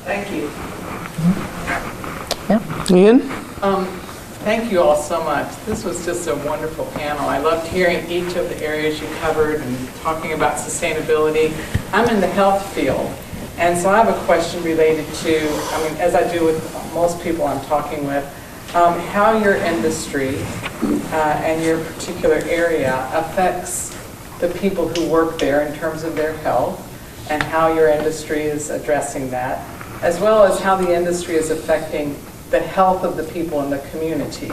Thank you. Yeah. Ian? Thank you all so much. This was just a wonderful panel. I loved hearing each of the areas you covered and talking about sustainability. I'm in the health field, and so I have a question related to, as I do with most people I'm talking with, how your industry and your particular area affects the people who work there in terms of their health, and how your industry is addressing that, as well as how the industry is affecting the health of the people in the community,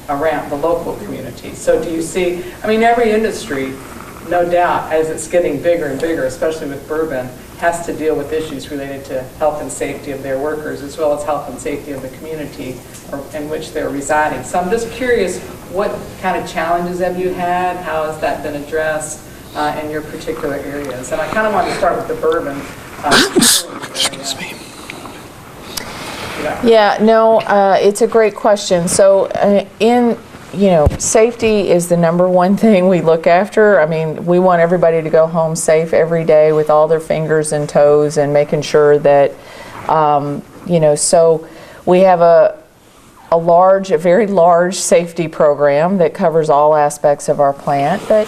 around the local community. So do you see, every industry, no doubt, as it's getting bigger and bigger, especially with bourbon, has to deal with issues related to health and safety of their workers, as well as health and safety of the community in which they're residing. So I'm just curious, what kind of challenges have you had? How has that been addressed in your particular areas? And I kind of want to start with the bourbon. Excuse me. Yeah, no, it's a great question. So safety is the number one thing we look after. We want everybody to go home safe every day with all their fingers and toes, and making sure that, so we have a very large safety program that covers all aspects of our plant, but,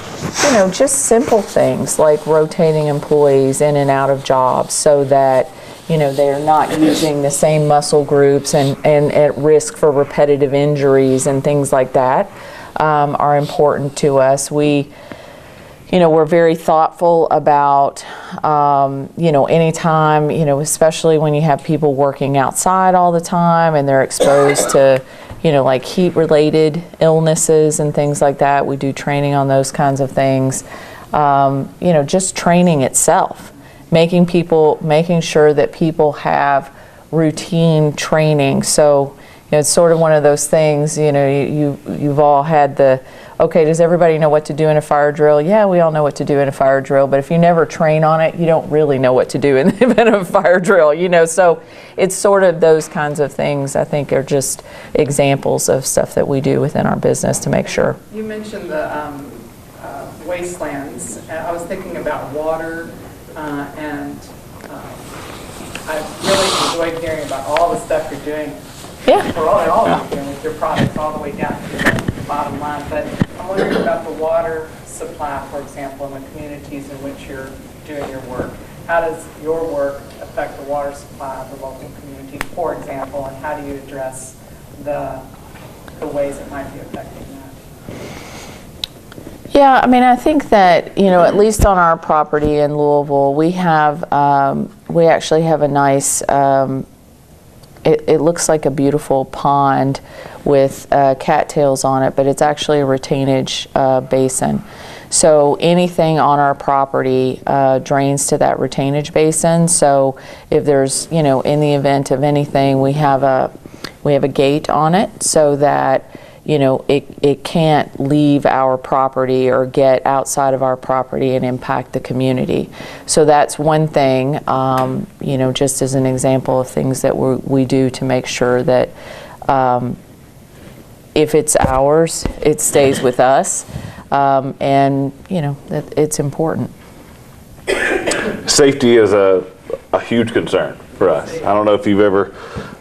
just simple things like rotating employees in and out of jobs so that they're not using the same muscle groups and at risk for repetitive injuries and things like that are important to us. We're very thoughtful about, anytime, especially when you have people working outside all the time and they're exposed to, like heat-related illnesses and things like that. We do training on those kinds of things. Just training itself. Making sure that people have routine training. So it's sort of one of those things, you've all had does everybody know what to do in a fire drill? Yeah, we all know what to do in a fire drill, but if you never train on it, you don't really know what to do in the event of a fire drill, so it's sort of those kinds of things, I think, are just examples of stuff that we do within our business to make sure. You mentioned the wastelands. I was thinking about water. And I really enjoyed hearing about all the stuff you're doing. Yeah. For all you're doing with your products, all the way down to the bottom line. But I'm wondering about the water supply, for example, in the communities in which you're doing your work. How does your work affect the water supply of the local community, for example, and how do you address the ways it might be affecting that? Yeah, I think that, at least on our property in Louisville, we actually have a nice, it looks like a beautiful pond with cattails on it, but it's actually a retainage basin. So anything on our property drains to that retainage basin. So if there's, in the event of anything, we have a gate on it so that it can't leave our property or get outside of our property and impact the community. So that's one thing, just as an example of things that we do to make sure that if it's ours, it stays with us, and that it's important. Safety is a huge concern for us. I don't know if you've ever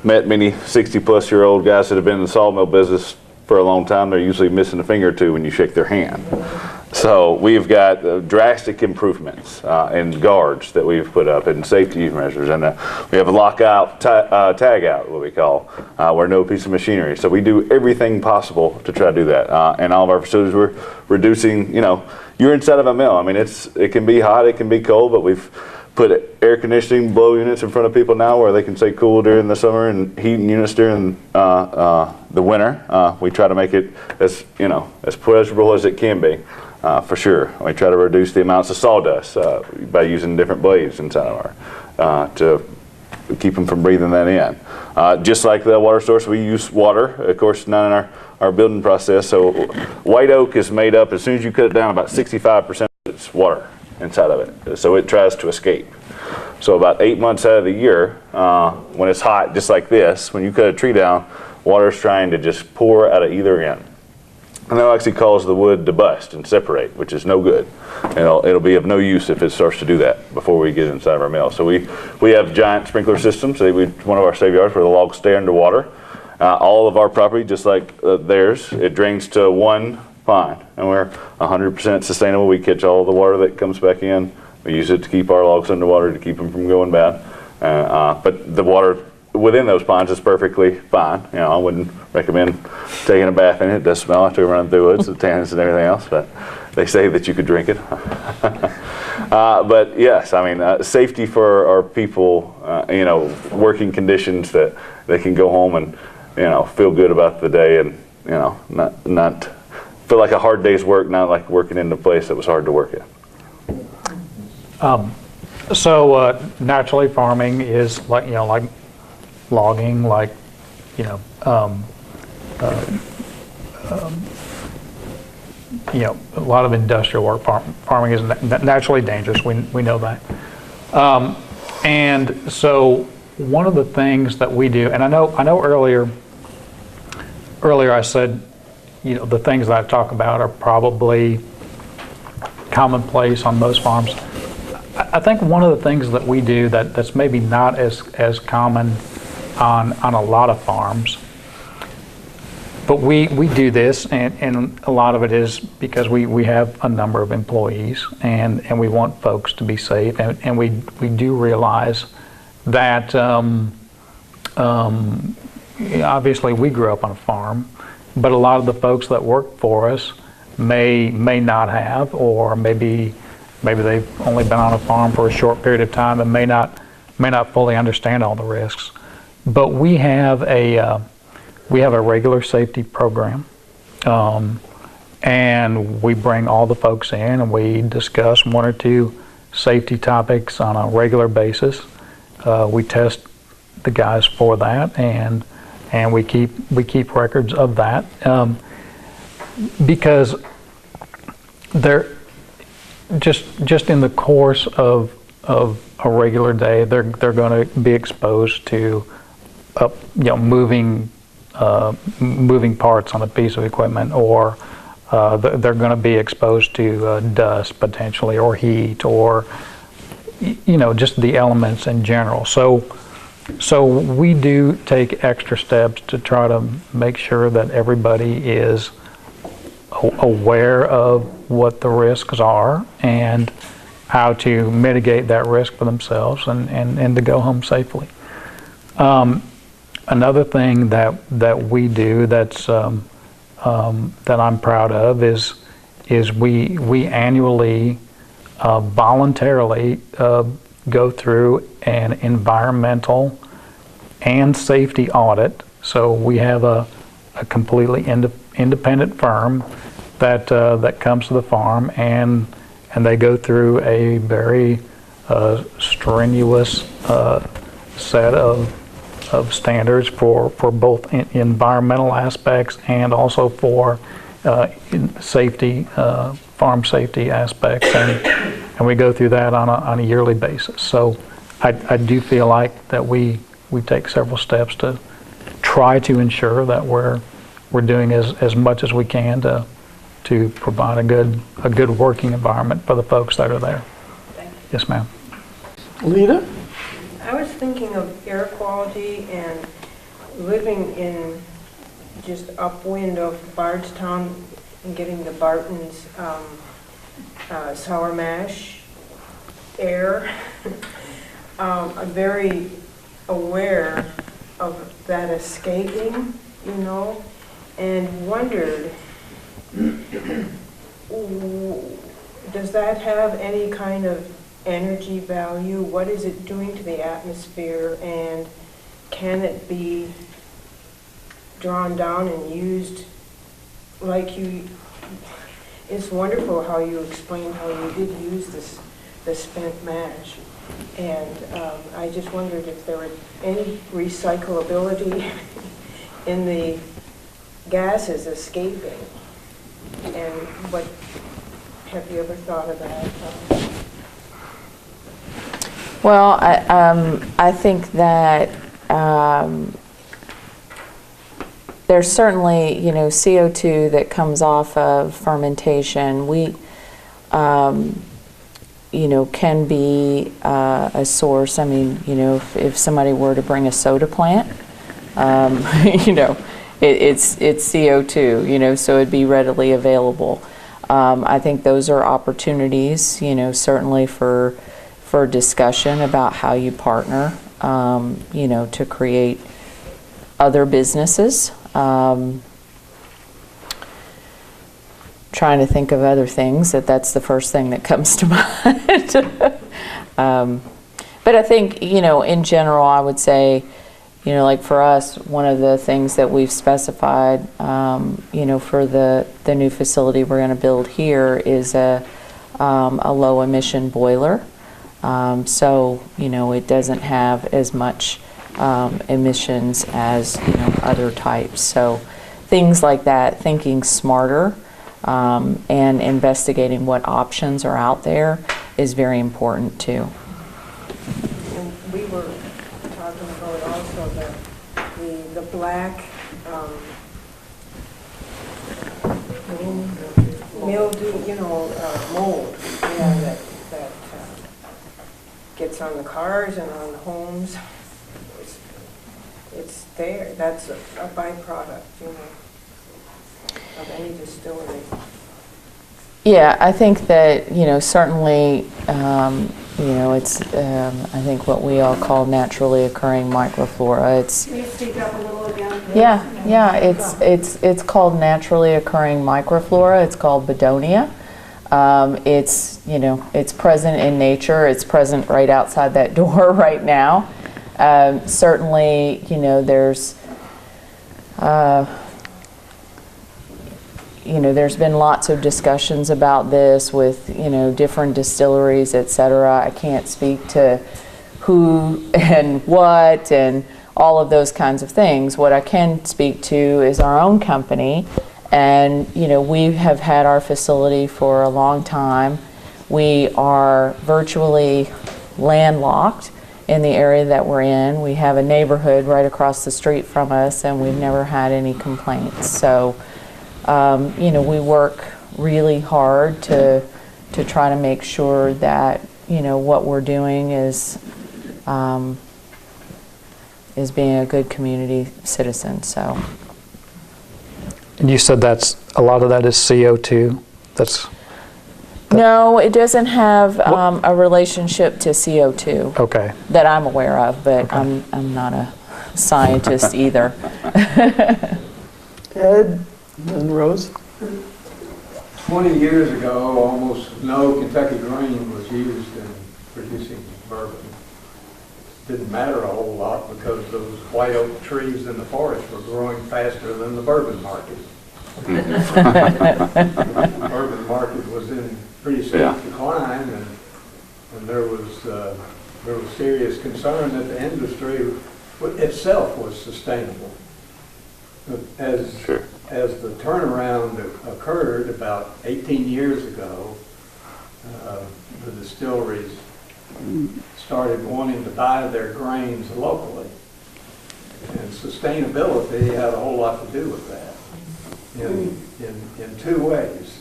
met many 60-plus-year-old guys that have been in the sawmill business for a long time, they're usually missing a finger or two when you shake their hand. So we've got drastic improvements in guards that we've put up and safety measures, and we have a lockout, tag out, what we call, where no piece of machinery. So we do everything possible to try to do that. And all of our facilities, we're reducing, you're inside of a mill. I mean, it can be hot, it can be cold, but we've put air conditioning blow units in front of people now where they can stay cool during the summer, and heating units during the winter. We try to make it as pleasurable as it can be, for sure. We try to reduce the amounts of sawdust by using different blades inside of our to keep them from breathing that in. Just like the water source, we use water, of course, not in our building process. So white oak is made up, as soon as you cut it down, about 65% of it's water inside of it, so it tries to escape. So about 8 months out of the year, when it's hot just like this, when you cut a tree down, water is trying to just pour out of either end, and that actually cause the wood to bust and separate, which is no good. It'll be of no use if it starts to do that before we get inside of our mill. So we have giant sprinkler systems. One of our save yards where the logs stay underwater. All of our property, just like theirs, it drains to one pond, and we're 100% sustainable. We catch all the water that comes back in. We use it to keep our logs underwater to keep them from going bad. But the water within those ponds is perfectly fine. I wouldn't recommend taking a bath in it. It does smell after running through it, the tannins and everything else, but they say that you could drink it. But yes, I mean, safety for our people, working conditions that they can go home and, feel good about the day, and, not feel like a hard day's work, not like working in a place that was hard to work in. So naturally, farming is like logging, a lot of industrial work. Farming is naturally dangerous. We know that. And so one of the things that we do, and I know earlier I said, the things that I talk about are probably commonplace on most farms. I think one of the things that we do that's maybe not as common on a lot of farms, but we do this, and a lot of it is because we have a number of employees, and we want folks to be safe, and we do realize that obviously we grew up on a farm, but a lot of the folks that work for us may not have, or maybe they've only been on a farm for a short period of time and may not fully understand all the risks. But we have a regular safety program, and we bring all the folks in and we discuss one or two safety topics on a regular basis. We test the guys for that, and we keep records of that, because they're just in the course of a regular day, they're going to be exposed to moving parts on a piece of equipment, or they're going to be exposed to dust potentially, or heat, or just the elements in general. So we do take extra steps to try to make sure that everybody is aware of what the risks are and how to mitigate that risk for themselves and to go home safely. Another thing that we do that's that I'm proud of is we annually voluntarily go through an environmental and safety audit. So we have a completely independent firm that comes to the farm, and they go through a very strenuous set of standards for both environmental aspects and also for safety, farm safety aspects, and we go through that on a yearly basis. So I do feel like that we take several steps to try to ensure that we're doing as much as we can to provide a good working environment for the folks that are there. Yes, ma'am. Lita? I was thinking of air quality and living in just upwind of Bardstown and getting the Barton's sour mash air. I'm very aware of that escaping, you know, and wondered, does that have any kind of energy value? What is it doing to the atmosphere, and can it be drawn down and used like you? It's wonderful how you explained how you did use the spent mash, and I just wondered if there were any recyclability in the gases escaping, and what have you ever thought of that? Well, I think that there's certainly, you know, CO2 that comes off of fermentation. We, you know, can be a source. I mean, you know, if somebody were to bring a soda plant, you know, it's CO2, you know, so it'd be readily available. I think those are opportunities, you know, certainly for discussion about how you partner, you know, to create other businesses. Trying to think of other things, that's the first thing that comes to mind. But I think, you know, in general, I would say, you know, like for us, one of the things that we've specified, you know, for the new facility we're going to build here is a low emission boiler. So, you know, it doesn't have as much emissions as, you know, other types. So things like that, thinking smarter and investigating what options are out there is very important too. And we were talking about also the black mildew, you know, mold, yeah, that gets on the cars and on the homes. It's there. That's a byproduct, you know, of any distillery. Yeah, I think that, you know, certainly, you know, it's, I think what we all call naturally occurring microflora. It's, Can you speak up a little again? yeah, it's called naturally occurring microflora. It's called Bedonia. It's, you know, it's present in nature. It's present right outside that door right now. Certainly, you know, there's been lots of discussions about this with, you know, different distilleries, et cetera. I can't speak to who and what and all of those kinds of things. What I can speak to is our own company. And, you know, we have had our facility for a long time. We are virtually landlocked in the area that we're in. We have a neighborhood right across the street from us, and we've never had any complaints. So, you know, we work really hard to try to make sure that, you know, what we're doing is being a good community citizen. So. And you said that's a lot of that is CO2. No, it doesn't have a relationship to CO2. Okay. That I'm aware of, but Okay. I'm not a scientist either. Ed and Rose? 20 years ago, almost no Kentucky grain was used in producing bourbon. Didn't matter a whole lot because those white oak trees in the forest were growing faster than the bourbon market. The bourbon market was in pretty steep decline, and there was serious concern that the industry itself was sustainable. As the turnaround occurred about 18 years ago, the distilleries started wanting to buy their grains locally. And sustainability had a whole lot to do with that in two ways.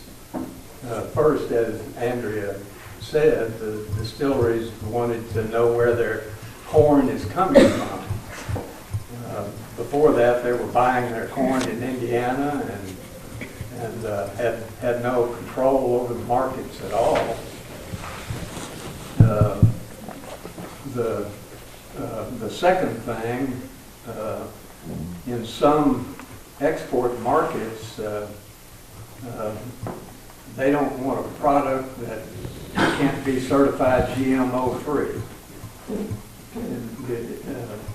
First, as Andrea said, the distilleries wanted to know where their corn is coming from. before that, they were buying their corn in Indiana and had no control over the markets at all. The second thing, in some export markets, they don't want a product that can't be certified GMO free.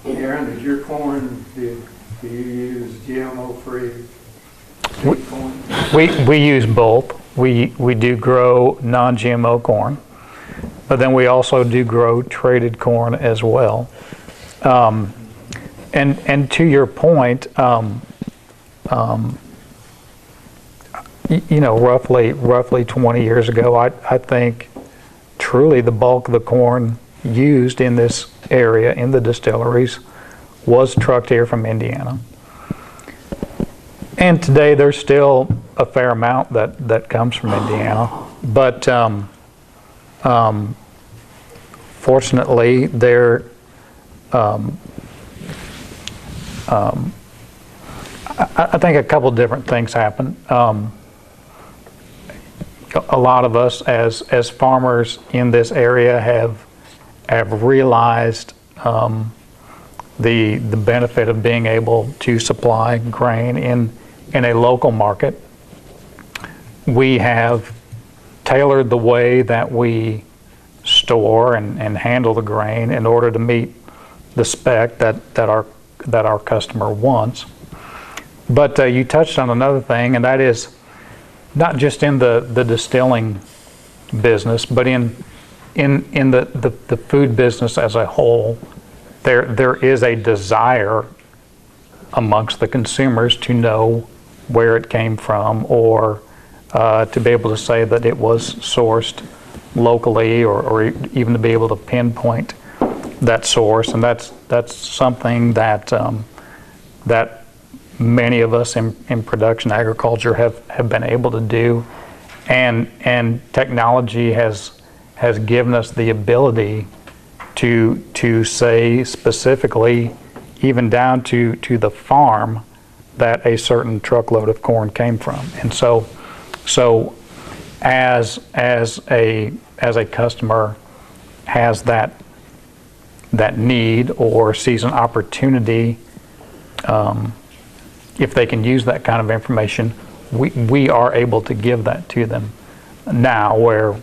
Aaron, is your corn, do you use GMO free corn? We use both. We do grow non-GMO corn, but then we also do grow traded corn as well. And to your point, roughly 20 years ago, I think truly the bulk of the corn used in this area, in the distilleries, was trucked here from Indiana. And today there's still a fair amount that comes from Indiana. But fortunately, there I think a couple different things happen. A lot of us as farmers in this area have realized the benefit of being able to supply grain in a local market. We have tailored the way that we store and handle the grain in order to meet the spec that our customer wants. But you touched on another thing, and that is not just in the distilling business, but in the food business as a whole. There is a desire amongst the consumers to know where it came from, or to be able to say that it was sourced locally, or even to be able to pinpoint that source. And that's something that many of us in production agriculture have been able to do, and technology has given us the ability to say specifically, even down to the farm, that a certain truckload of corn came from. And so as a customer has that need or sees an opportunity, if they can use that kind of information, we are able to give that to them now, where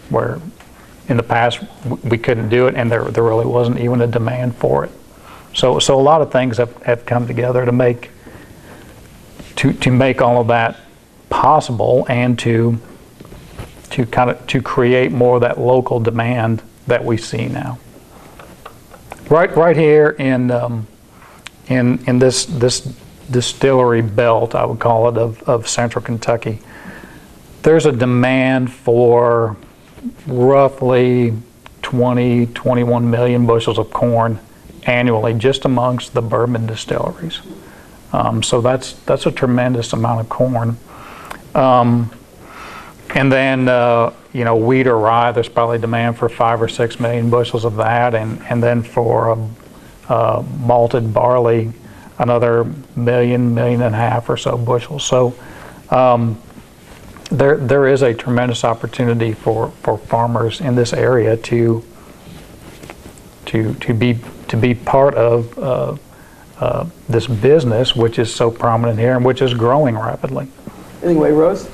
in the past we couldn't do it, and there really wasn't even a demand for it. So a lot of things have come together to make all of that possible, and to create more of that local demand that we see now. Right here in this distillery belt, I would call it, of central Kentucky, there's a demand for roughly 21 million bushels of corn annually, just amongst the bourbon distilleries. So that's a tremendous amount of corn. And then wheat or rye, there's probably demand for 5 or 6 million bushels of that, and then for malted barley, another million and a half or so bushels. So there is a tremendous opportunity for farmers in this area to be part of this business, which is so prominent here and which is growing rapidly. Anyway, Rose?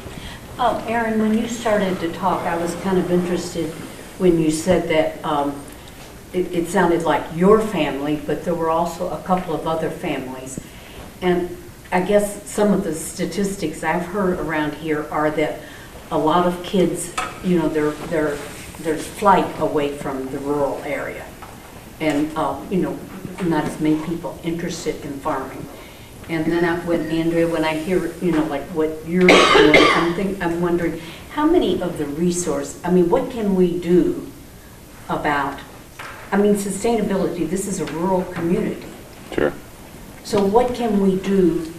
Aaron, when you started to talk, I was kind of interested when you said that it sounded like your family, but there were also a couple of other families. And I guess some of the statistics I've heard around here are that a lot of kids, there's flight away from the rural area. And, not as many people interested in farming. And then when I hear, like what you're doing, I'm wondering, how many of the what can we do about, sustainability? This is a rural community. Sure. So what can we do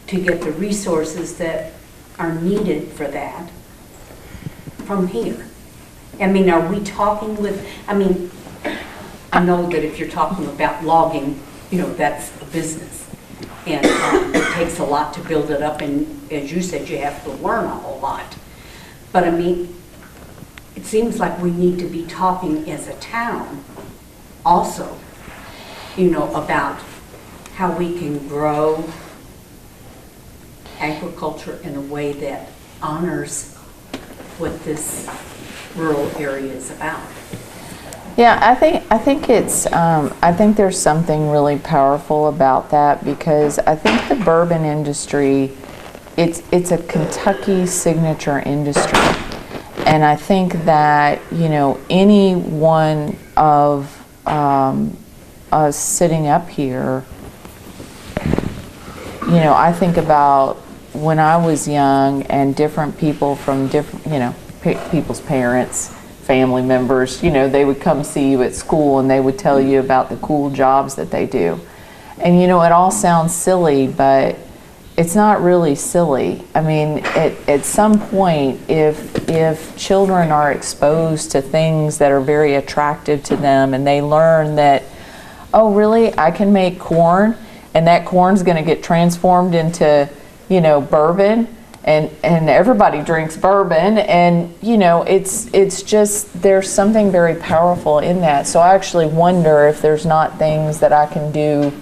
to get the resources that are needed for that from here? Are we talking with, I know that if you're talking about logging, that's a business. And it takes a lot to build it up, and as you said, you have to learn a whole lot. But I mean, it seems like we need to be talking as a town also, you know, about how we can grow agriculture in a way that honors what this rural area is about. Yeah, I think it's I think there's something really powerful about that, because I think the bourbon industry, it's a Kentucky signature industry, and I think that, you know, any one of us sitting up here, you know, I think about when I was young and different people from different, you know, people's parents, family members, you know, they would come see you at school and they would tell you about the cool jobs that they do. And, you know, it all sounds silly, but it's not really silly. I mean, at some point, if children are exposed to things that are very attractive to them, and they learn that, oh, really, I can make corn, and that corn's going to get transformed into, you know, bourbon, and everybody drinks bourbon, and, you know, it's just, there's something very powerful in that. So I actually wonder if there's not things that I can do,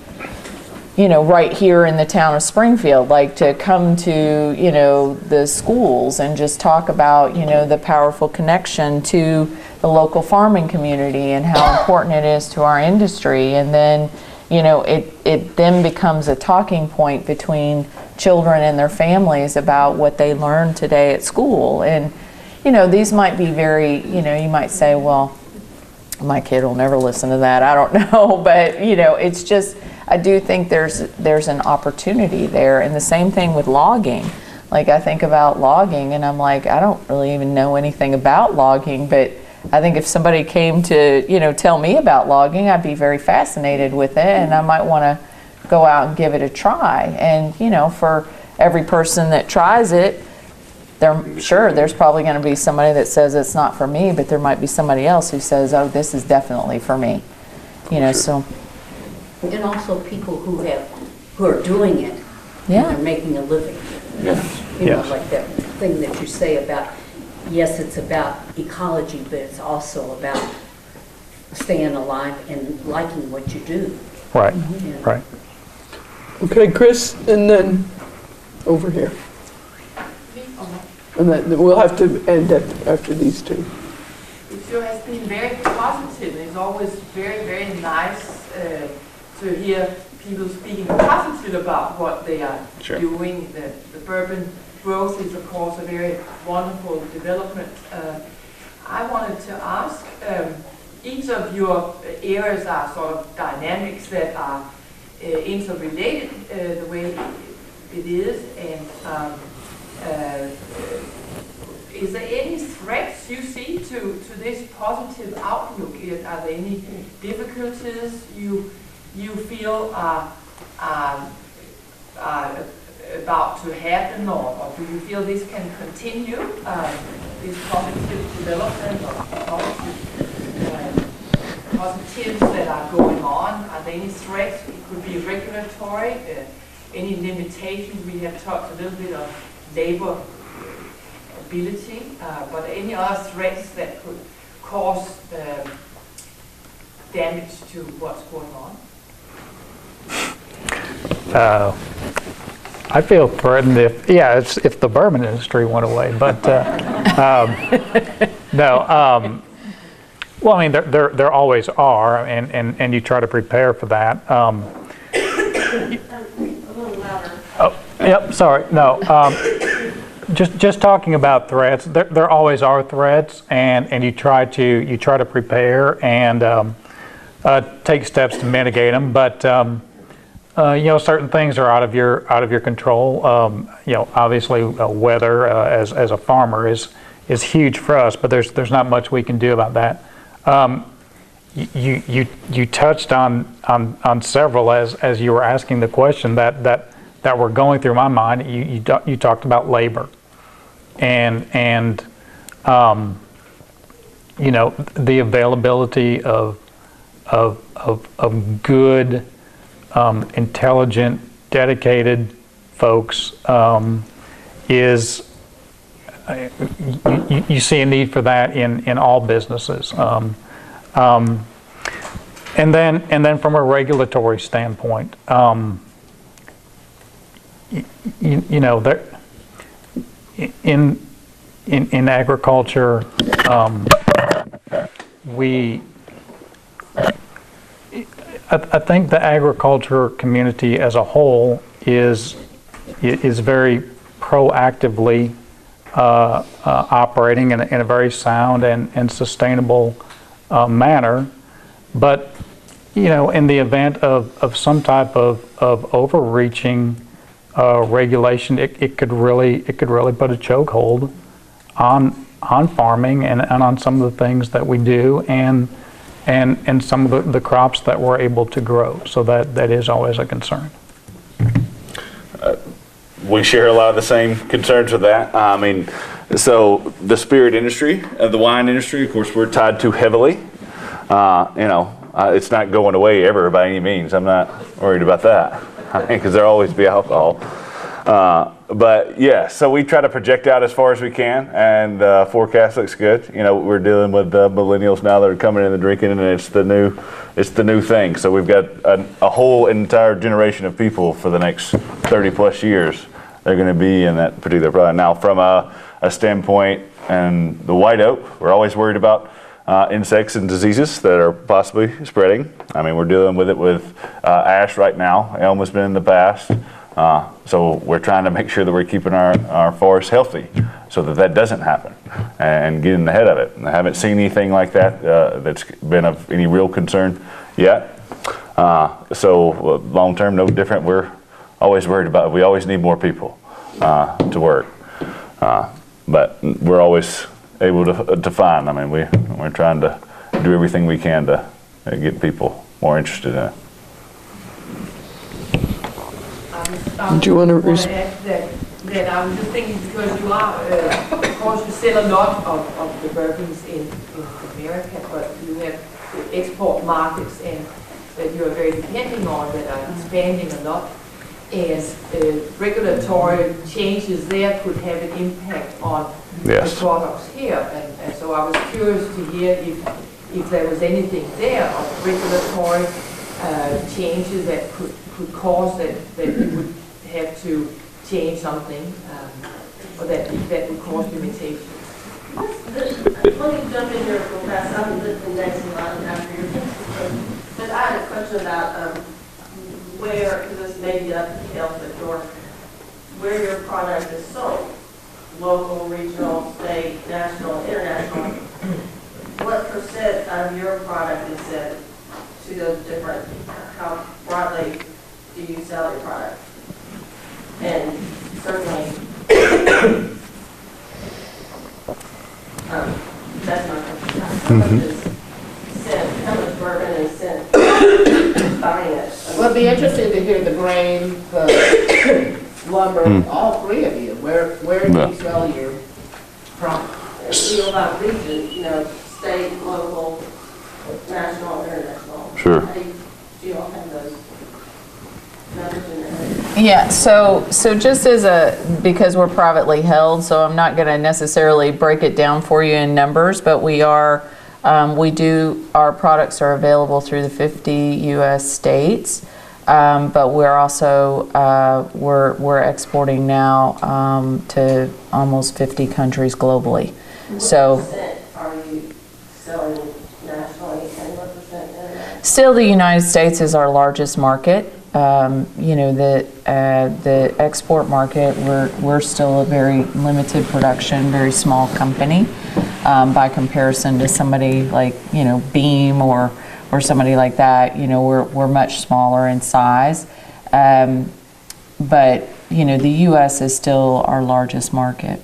you know, right here in the town of Springfield, like to come to, you know, the schools and just talk about, you know, the powerful connection to the local farming community and how important it is to our industry. And then, you know, it then becomes a talking point between children and their families about what they learned today at school. And, you know, these might be very, you know, you might say, well, my kid will never listen to that. I don't know. But, you know, it's just, I do think there's an opportunity there. And the same thing with logging. Like, I think about logging and I'm like, I don't really even know anything about logging, but I think if somebody came to, you know, tell me about logging, I'd be very fascinated with it, and I might want to go out and give it a try. And, you know, for every person that tries it, there's probably going to be somebody that says it's not for me, but there might be somebody else who says, oh, this is definitely for me. You know, so. And also people who are doing it, Yeah. and they're making a living. Yes. You know, Yes. like that thing that you say about, yes, it's about ecology, but it's also about staying alive and liking what you do. Right, Yeah. right. Okay, Chris, and then over here. And then we'll have to end after these two. It sure has been very positive. It's always very, very nice to hear people speaking positive about what they are doing. The bourbon growth is, of course, a very wonderful development. I wanted to ask, each of your areas are sort of dynamics that are interrelated the way it is, and is there any threats you see to this positive outlook? Are there any difficulties you feel are about to happen, or do you feel this can continue, this positive development or positives that are going on? Are there any threats? It could be regulatory, any limitations. We have talked a little bit of labor ability, but any other threats that could cause damage to what's going on? I feel threatened if the bourbon industry went away, but no. Well, I mean, there always are, and you try to prepare for that. A little louder. Oh, yep. Sorry. No. Just talking about threats. There always are threats, and you try to prepare and take steps to mitigate them. But you know, certain things are out of your control. You know, obviously, weather as a farmer is huge for us, but there's not much we can do about that. You touched on several as you were asking the question that were going through my mind. You talked about labor, and you know, the availability of good, intelligent dedicated folks, is you see a need for that in all businesses. And then from a regulatory standpoint, you know, there in agriculture, I think the agriculture community as a whole is very proactively operating in a very sound and sustainable manner. But, you know, in the event of some type of overreaching regulation, it could really put a chokehold on farming and on some of the things that we do and some of the crops that we're able to grow. So that is always a concern. We share a lot of the same concerns with that. I mean, so the spirit industry, the wine industry, of course, we're tied to heavily. You know, it's not going away ever by any means. I'm not worried about that, because there'll always be alcohol. But yeah, so we try to project out as far as we can, and forecast looks good. You know, we're dealing with millennials now that are coming in and drinking, and it's the new thing. So we've got a whole entire generation of people for the next 30 plus years. They're going to be in that particular product. Now, from a standpoint, and the white oak, we're always worried about insects and diseases that are possibly spreading. I mean, we're dealing with it with ash right now. Elm has been in the past. So we're trying to make sure that we're keeping our forests healthy so that doesn't happen and getting ahead of it. And I haven't seen anything like that that's been of any real concern yet. So long term, no different. We're always worried about it. We always need more people to work. But we're always able to find. I mean, we're trying to do everything we can to get people more interested in it. Do you want to add that I was just thinking, because you are, of course, you sell a lot of the bourbons in America, but you have the export markets and that you are very depending on that are expanding a lot. And regulatory changes there could have an impact on the products here. And so I was curious to hear if there was anything there of regulatory changes that could cause that you would have to change something, or that would cause limitations. Let me jump in here real fast. I'm living in next line after your question. But I had a question about where, because this may be up to the elephant door, where your product is sold. Local, regional, state, national, international. What percent of your product is sent to those different, how broadly do you sell your product? And certainly, that's my question. How much is sent? How much bourbon is sent? Buying it. Well, it'd be interesting to hear the grain, the lumber, all three of you. Where do you sell your product? You know, about region, you know, state, local, national, international. Sure. Do you all have those numbers in your head? Yeah, so just because we're privately held, so I'm not going to necessarily break it down for you in numbers, but our products are available through the 50 U.S. states, but we're also, we're exporting now to almost 50 countries globally. So, What percent are you selling nationally and what percent internationally? still the United States is our largest market. You know, the export market, we're still a very limited production, very small company by comparison to somebody like, you know, Beam or somebody like that. You know, we're much smaller in size, but you know, the U.S. is still our largest market.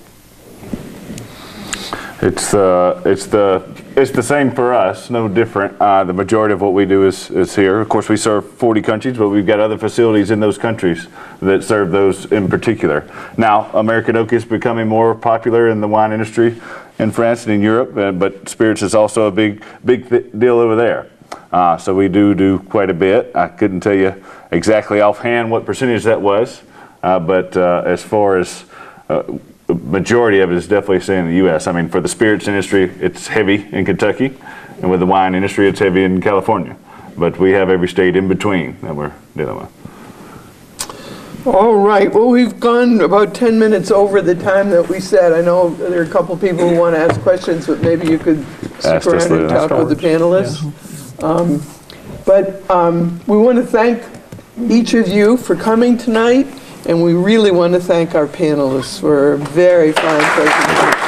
It's the same for us, no different. The majority of what we do is here. Of course, we serve 40 countries, but we've got other facilities in those countries that serve those in particular. Now, American oak is becoming more popular in the wine industry in France and in Europe, but spirits is also a big deal over there. So we do quite a bit. I couldn't tell you exactly offhand what percentage that was, but as far as majority of it is definitely staying in the U.S. I mean, for the spirits industry, it's heavy in Kentucky, and with the wine industry, it's heavy in California. But we have every state in between that we're dealing with. All right, well, we've gone about 10 minutes over the time that we said. I know there are a couple people who want to ask questions, but maybe you could stick around and talk with the panelists. We want to thank each of you for coming tonight, and we really want to thank our panelists for a very fine presentation.